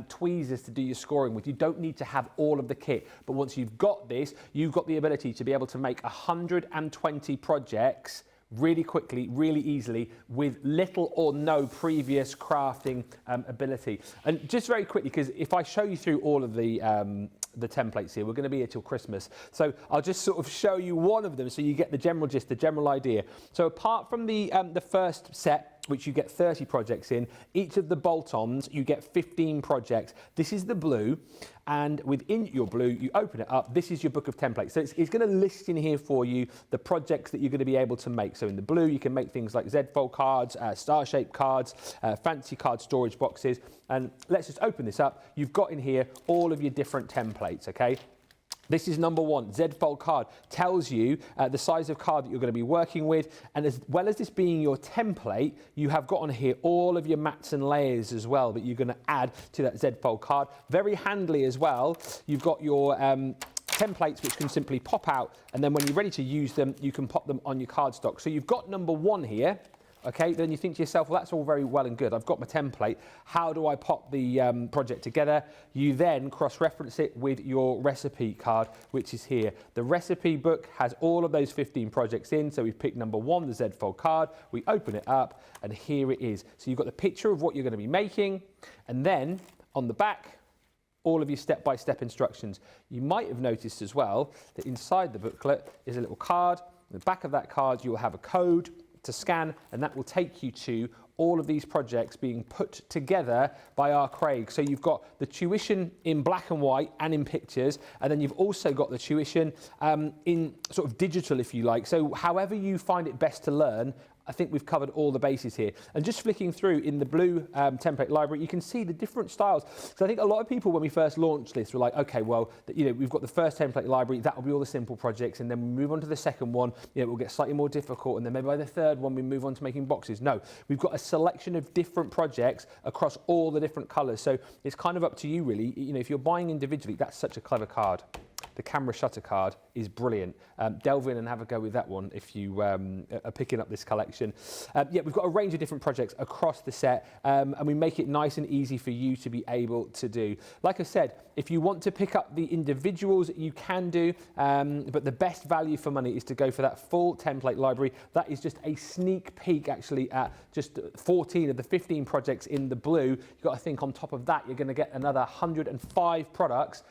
tweezers to do your scoring with. You don't need to have all of the kit. But once you've got this, you've got the ability to be able to make 120 projects really quickly, really easily, with little or no previous crafting ability. And just very quickly, because if I show you through all of the templates here, we're going to be here till Christmas. So I'll just sort of show you one of them so you get the general gist, the general idea. So apart from the first set, which you get 30 projects in, each of the bolt-ons, you get 15 projects. This is the blue, and within your blue, you open it up. This is your book of templates. So it's going to list in here for you the projects that you're going to be able to make. So in the blue, you can make things like Z-fold cards, star-shaped cards, fancy card storage boxes. And let's just open this up. You've got in here all of your different templates, okay? This is number one, Z-fold card, tells you the size of card that you're going to be working with, and as well as this being your template, you have got on here all of your mats and layers as well that you're going to add to that Z-fold card. Very handily as well, you've got your templates which can simply pop out, and then when you're ready to use them, you can pop them on your cardstock. So you've got number one here. Okay, then you think to yourself, well, that's all very well and good. I've got my template. How do I pop the project together? You then cross-reference it with your recipe card, which is here. The recipe book has all of those 15 projects in. So we've picked number one, the Z-fold card. We open it up, and here it is. So you've got the picture of what you're going to be making, and then on the back, all of your step-by-step instructions. You might have noticed as well that inside the booklet is a little card. On the back of that card, you will have a code to scan, and that will take you to all of these projects being put together by our Craig. So you've got the tuition in black and white and in pictures, and then you've also got the tuition in sort of digital, if you like. So however you find it best to learn, I think we've covered all the bases here. And just flicking through in the blue template library, you can see the different styles. So I think a lot of people, when we first launched this, were like, okay, well, you know, we've got the first template library, that will be all the simple projects, and then we move on to the second one, you know, it will get slightly more difficult, and then maybe by the third one, we move on to making boxes. No, we've got a selection of different projects across all the different colours. So it's kind of up to you, really. You know, if you're buying individually, that's such a clever card. The camera shutter card is brilliant. Delve in and have a go with that one if you are picking up this collection. Yeah, we've got a range of different projects across the set, and we make it nice and easy for you to be able to do. Like I said, if you want to pick up the individuals, you can do, but the best value for money is to go for that full template library. That is just a sneak peek, actually, at just 14 of the 15 projects in the blue. You've got to think on top of that, you're going to get another 105 projects,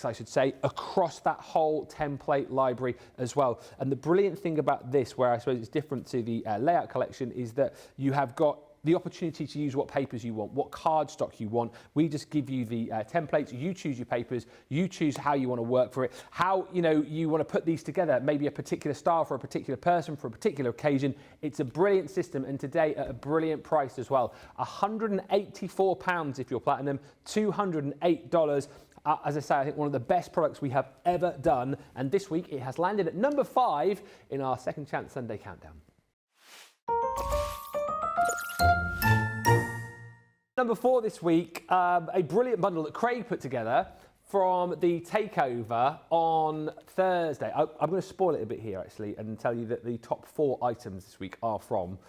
I should say, across that whole template library as well. And the brilliant thing about this, where I suppose it's different to the layout collection, is that you have got the opportunity to use what papers you want, what cardstock you want. We just give you the templates. You choose your papers. You choose how you want to work for it, how you want to put these together, maybe a particular style for a particular person for a particular occasion. It's a brilliant system, and today at a brilliant price as well. £184 if you're platinum, $208. As I say, I think one of the best products we have ever done, and this week it has landed at number 5 in our Second Chance Sunday Countdown. Number 4 this week, a brilliant bundle that Craig put together from the takeover on Thursday. I'm going to spoil it a bit here, actually, and tell you that the top 4 items this week are from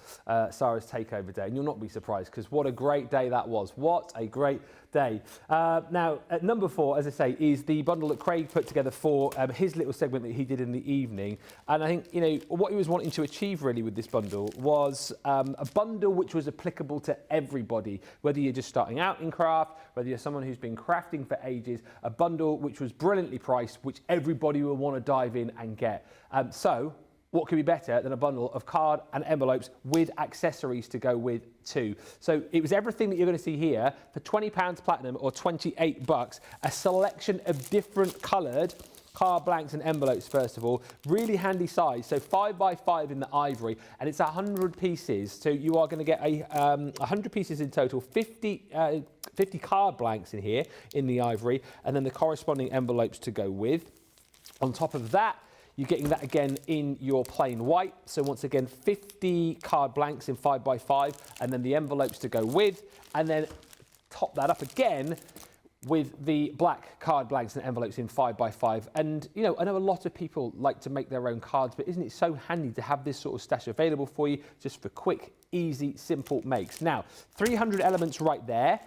Sarah's takeover day. And you'll not be surprised, because what a great day that was. What a great day. Now, at number 4, as I say, is the bundle that Craig put together for his little segment that he did in the evening. And I think, what he was wanting to achieve really with this bundle was a bundle which was applicable to everybody, whether you're just starting out in craft, whether you're someone who's been crafting for ages, a bundle which was brilliantly priced, which everybody will want to dive in and get. So what could be better than a bundle of card and envelopes with accessories to go with too? So it was everything that you're going to see here for £20 platinum or $28, a selection of different coloured card blanks and envelopes first of all. Really handy size, so 5x5 in the ivory, and it's 100 pieces. So you are going to get 100 pieces in total, 50 card blanks in here in the ivory, and then the corresponding envelopes to go with. On top of that, you're getting that again in your plain white. So once again, 50 card blanks in 5x5, and then the envelopes to go with, and then top that up again with the black card blanks and envelopes in 5x5. And you know, I know a lot of people like to make their own cards, but isn't it so handy to have this sort of stash available for you just for quick, easy, simple makes. Now, 300 elements right there.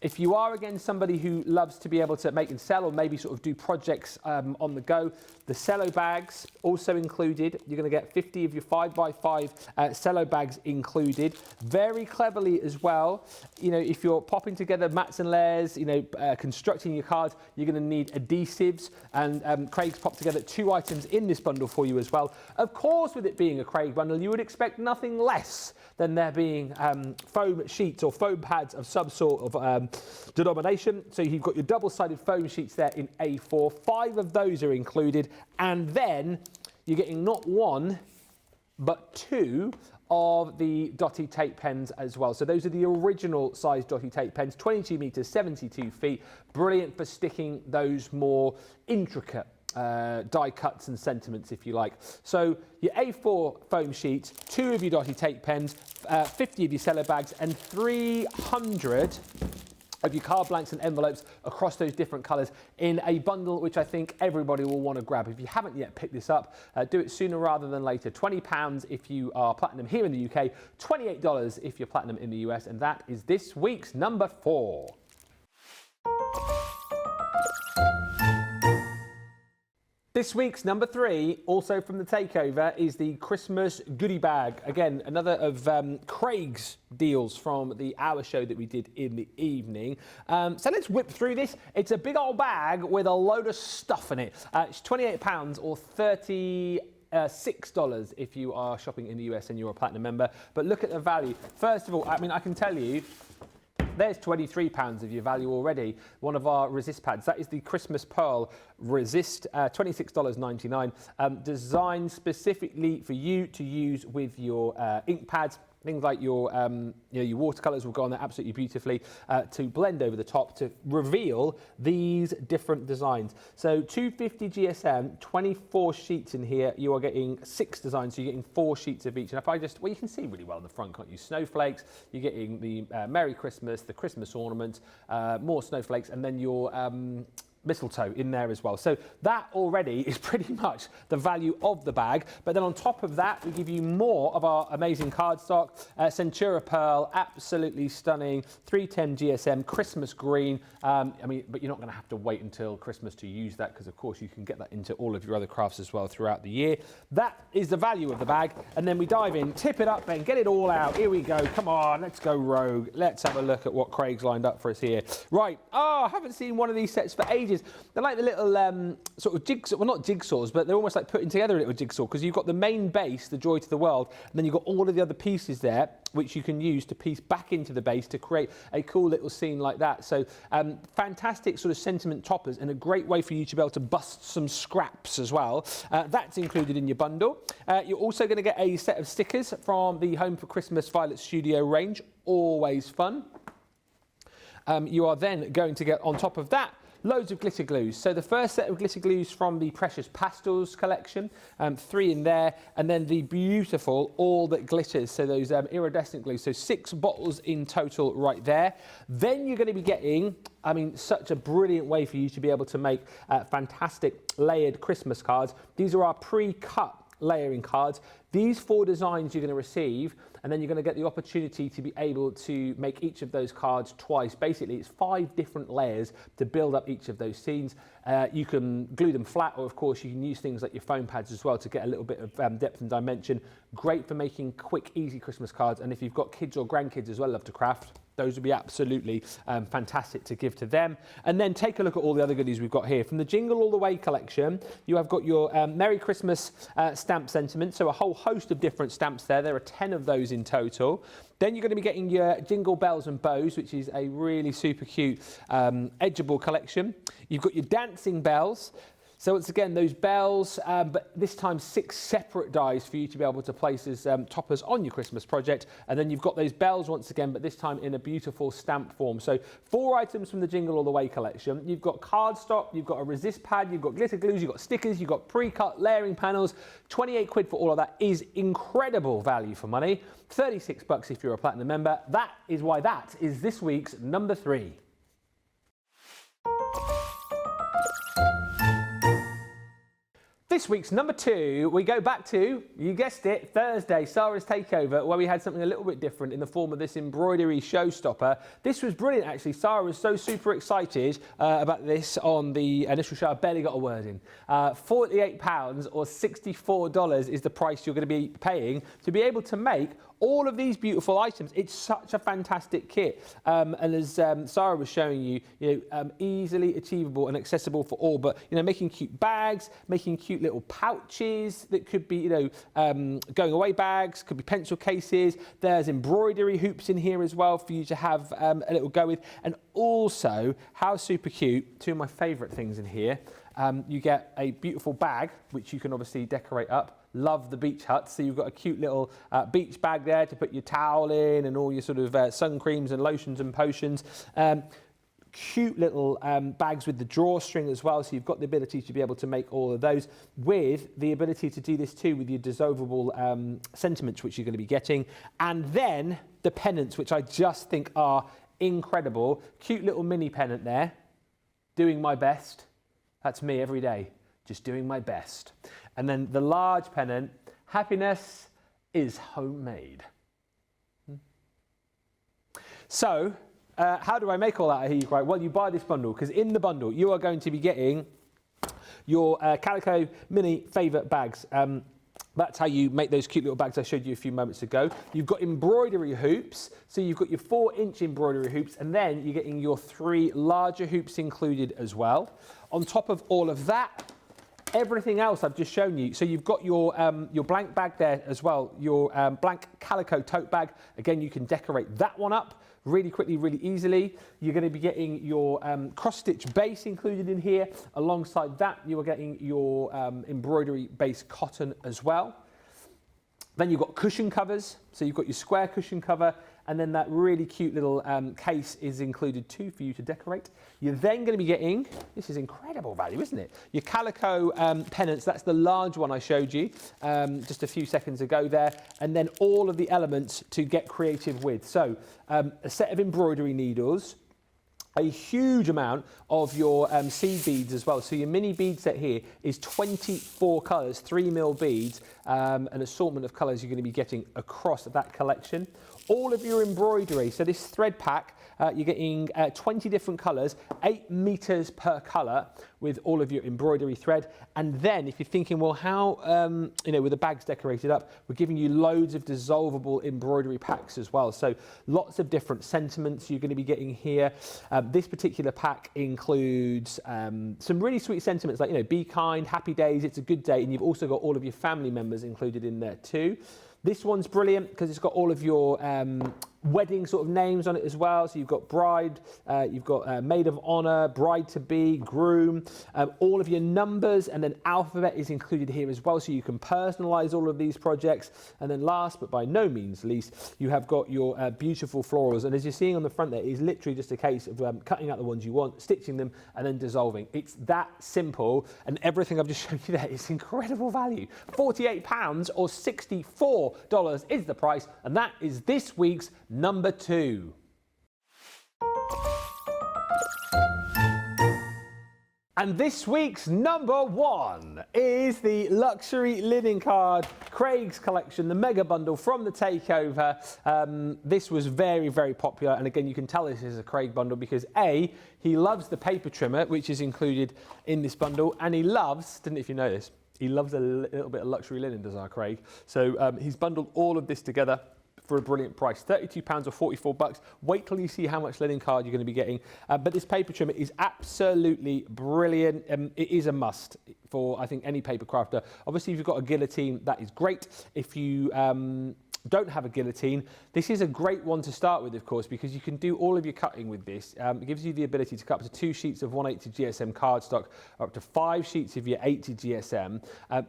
If you are, again, somebody who loves to be able to make and sell or maybe sort of do projects on the go, the cello bags also included. You're going to get 50 of your 5x5 cello bags included. Very cleverly as well, you know, if you're popping together mats and layers, you know, constructing your cards, you're going to need adhesives. And Craig's popped together 2 items in this bundle for you as well. Of course, with it being a Craig bundle, you would expect nothing less than there being foam sheets or foam pads of some sort of denomination. So you've got your double-sided foam sheets there in A4. 5 of those are included, and then you're getting not 1 but 2 of the dotty tape pens as well. So those are the original size dotty tape pens, 22 meters, 72 feet. Brilliant for sticking those more intricate die cuts and sentiments, if you like. So your A4 foam sheets, 2 of your dotty tape pens, 50 of your cello bags, and 300 of your card blanks and envelopes across those different colours in a bundle which I think everybody will want to grab. If you haven't yet picked this up, do it sooner rather than later. £20 if you are platinum here in the UK, $28 if you're platinum in the US, and that is this week's number 4. This week's number 3, also from the takeover, is the Christmas goodie bag. Again, another of Craig's deals from the hour show that we did in the evening. So let's whip through this. It's a big old bag with a load of stuff in it. It's £28 or $36 if you are shopping in the US and you're a platinum member. But look at the value. First of all, I mean, I can tell you, there's £23 of your value already. One of our resist pads. That is the Christmas Pearl Resist, $26.99. Designed specifically for you to use with your ink pads. Things like your watercolours will go on there absolutely beautifully to blend over the top to reveal these different designs. So 250 GSM, 24 sheets in here. You are getting 6 designs, so you're getting 4 sheets of each. And if I just, well, you can see really well on the front, can't you? Snowflakes, you're getting the Merry Christmas, the Christmas ornament, more snowflakes, and then your mistletoe in there as well. So that already is pretty much the value of the bag. But then on top of that, we give you more of our amazing cardstock. Centura Pearl, absolutely stunning. 310 GSM, Christmas green. I mean, but you're not going to have to wait until Christmas to use that, because of course you can get that into all of your other crafts as well throughout the year. That is the value of the bag. And then we dive in, tip it up, and get it all out. Here we go. Come on, let's go rogue. Let's have a look at what Craig's lined up for us here. Right. Oh, I haven't seen one of these sets for ages. They're like the little sort of jigsaw, well, not jigsaws, but they're almost like putting together a little jigsaw, because you've got the main base, the Joy to the World, and then you've got all of the other pieces there, which you can use to piece back into the base to create a cool little scene like that. So fantastic sort of sentiment toppers, and a great way for you to be able to bust some scraps as well. That's included in your bundle. You're also going to get a set of stickers from the Home for Christmas Violet Studio range. Always fun. You are then going to get, on top of that, loads of glitter glues. So the first set of glitter glues from the Precious Pastels collection, 3 in there, and then the beautiful All That Glitters, so those iridescent glues, so 6 bottles in total right there. Then you're going to be getting, I mean, such a brilliant way for you to be able to make fantastic layered Christmas cards. These are our pre-cut layering cards. These 4 designs you're going to receive, and then you're going to get the opportunity to be able to make each of those cards twice. Basically, it's 5 different layers to build up each of those scenes. You can glue them flat, or of course you can use things like your foam pads as well to get a little bit of depth and dimension. Great for making quick, easy Christmas cards. And if you've got kids or grandkids as well, love to craft, those would be absolutely fantastic to give to them. And then take a look at all the other goodies we've got here. From the Jingle All the Way collection, you have got your Merry Christmas stamp sentiment, so a whole host of different stamps there. There are 10 of those in total. Then you're going to be getting your Jingle Bells and Bows, which is a really super cute edgeable collection. You've got your Dancing Bells, So once again, those bells, but this time 6 separate dies for you to be able to place as toppers on your Christmas project. And then you've got those bells once again, but this time in a beautiful stamp form. So 4 items from the Jingle All the Way collection. You've got cardstock, you've got a resist pad, you've got glitter glues, you've got stickers, you've got pre-cut layering panels. 28 quid for all of that is incredible value for money. 36 bucks if you're a platinum member. That is why that is this week's number 3. This week's number 2, we go back to, you guessed it, Thursday, Sarah's Takeover, where we had something a little bit different in the form of this embroidery showstopper. This was brilliant, actually. Sarah was so super excited about this on the initial show. I barely got a word in. £48 or $64 is the price you're going to be paying to be able to make all of these beautiful items. It's such a fantastic kit. And as Sarah was showing you, easily achievable and accessible for all, but, making cute bags, making cute little pouches that could be, going away bags, could be pencil cases. There's embroidery hoops in here as well for you to have a little go with. And also, how super cute, 2 of my favourite things in here. You get a beautiful bag, which you can obviously decorate up. Love the beach hut, so you've got a cute little beach bag there to put your towel in and all your sort of sun creams and lotions and potions. Cute little bags with the drawstring as well, so you've got the ability to be able to make all of those, with the ability to do this too with your dissolvable sentiments, which you're going to be getting. And then the pennants, which I just think are incredible. Cute little mini pennant there, doing my best. That's me every day, just doing my best. And then the large pennant, happiness is homemade. So, how do I make all that, I hear you cry? Well, you buy this bundle, because in the bundle you are going to be getting your Calico Mini Favourite bags. That's how you make those cute little bags I showed you a few moments ago. You've got embroidery hoops, so you've got your 4-inch embroidery hoops, and then you're getting your 3 larger hoops included as well. On top of all of that, everything else I've just shown you. So you've got your blank bag there as well, your blank calico tote bag. Again, you can decorate that one up really quickly, really easily. You're going to be getting your cross-stitch base included in here. Alongside that, you are getting your embroidery base cotton as well. Then you've got cushion covers. So you've got your square cushion cover, and then that really cute little case is included too for you to decorate. You're then going to be getting, this is incredible value, isn't it? Your calico pennants, that's the large one I showed you just a few seconds ago there, and then all of the elements to get creative with. So a set of embroidery needles, a huge amount of your seed beads as well. So your mini bead set here is 24 colours, 3mm beads, an assortment of colours you're going to be getting across that collection. All of your embroidery, so this thread pack, you're getting 20 different colours, 8 metres per colour with all of your embroidery thread. And then if you're thinking, well, how, with the bags decorated up, we're giving you loads of dissolvable embroidery packs as well. So lots of different sentiments you're going to be getting here. This particular pack includes some really sweet sentiments like, be kind, happy days, it's a good day. And you've also got all of your family members included in there too. This one's brilliant because it's got all of your wedding sort of names on it as well. So you've got bride, you've got maid of honour, bride-to-be, groom, all of your numbers, and then alphabet is included here as well. So you can personalise all of these projects. And then last, but by no means least, you have got your beautiful florals. And as you're seeing on the front there, it is literally just a case of cutting out the ones you want, stitching them, and then dissolving. It's that simple. And everything I've just shown you there is incredible value. £48 or $64 is the price. And that is this week's number 2. And this week's number 1 is the luxury linen card Craig's collection, the mega bundle from the takeover. This was very, very popular, and again you can tell this is a Craig bundle because A, he loves the paper trimmer which is included in this bundle, and he loves, didn't know if you know this, he loves a little bit of luxury linen, does our Craig. So he's bundled all of this together for a brilliant price, £32 or $44. Wait till you see how much linen card you're going to be getting. But this paper trimmer is absolutely brilliant. It is a must for, I think, any paper crafter. Obviously, if you've got a guillotine, that is great. If you don't have a guillotine, this is a great one to start with, of course, because you can do all of your cutting with this. It gives you the ability to cut up to 2 sheets of 180 GSM cardstock, or up to 5 sheets of your 80 GSM,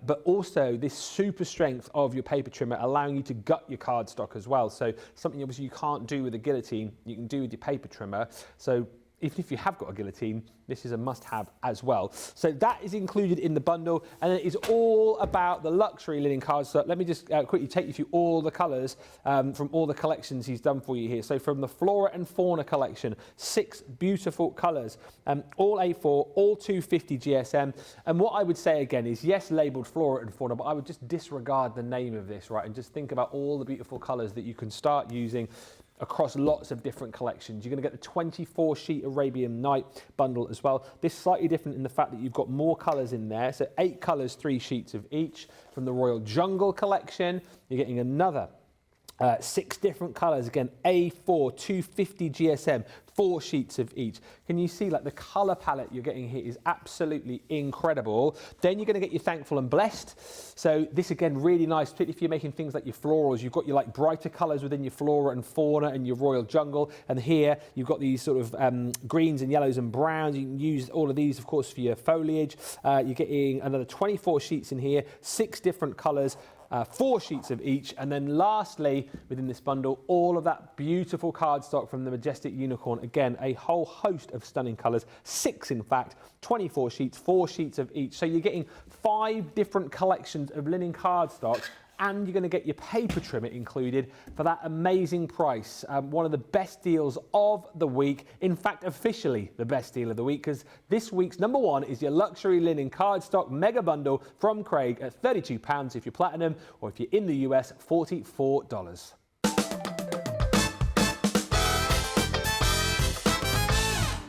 but also this super strength of your paper trimmer allowing you to gut your cardstock as well. So something obviously you can't do with a guillotine, you can do with your paper trimmer. So even if you have got a guillotine, this is a must-have as well. So that is included in the bundle, and it is all about the luxury linen cardstock. Let me just quickly take you through all the colours from all the collections he's done for you here. So from the Flora and Fauna collection, 6 beautiful colours, all A4, all 250 GSM. And what I would say again is, yes, labelled Flora and Fauna, but I would just disregard the name of this, right, and just think about all the beautiful colours that you can start using across lots of different collections. You're going to get the 24 sheet Arabian Night bundle as well. This is slightly different in the fact that you've got more colours in there. So 8 colours, 3 sheets of each. From the Royal Jungle collection, you're getting another 6 different colours. Again, A4, 250 GSM, 4 sheets of each. Can you see, like, the colour palette you're getting here is absolutely incredible. Then you're going to get your Thankful and Blessed. So this, again, really nice, particularly if you're making things like your florals. You've got your, like, brighter colours within your Flora and Fauna and your Royal Jungle. And here you've got these sort of greens and yellows and browns. You can use all of these, of course, for your foliage. You're getting another 24 sheets in here, 6 different colours. 4 sheets of each, and then lastly within this bundle, all of that beautiful cardstock from the Majestic Unicorn. Again, a whole host of stunning colours, 6 in fact, 24 sheets, 4 sheets of each. So you're getting 5 different collections of linen cardstock, and you're going to get your paper trimmer included for that amazing price. One of the best deals of the week. In fact, officially the best deal of the week, because this week's number 1 is your luxury linen cardstock mega bundle from Craig at £32 if you're platinum, or if you're in the US, $44.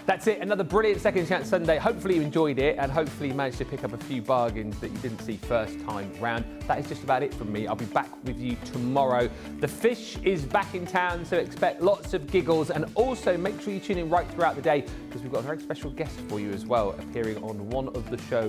That's it, another brilliant Second Chance Sunday. Hopefully you enjoyed it, and hopefully you managed to pick up a few bargains that you didn't see first time round. That is just about it from me. I'll be back with you tomorrow. The fish is back in town, so expect lots of giggles, and also make sure you tune in right throughout the day, because we've got a very special guest for you as well, appearing on one of the shows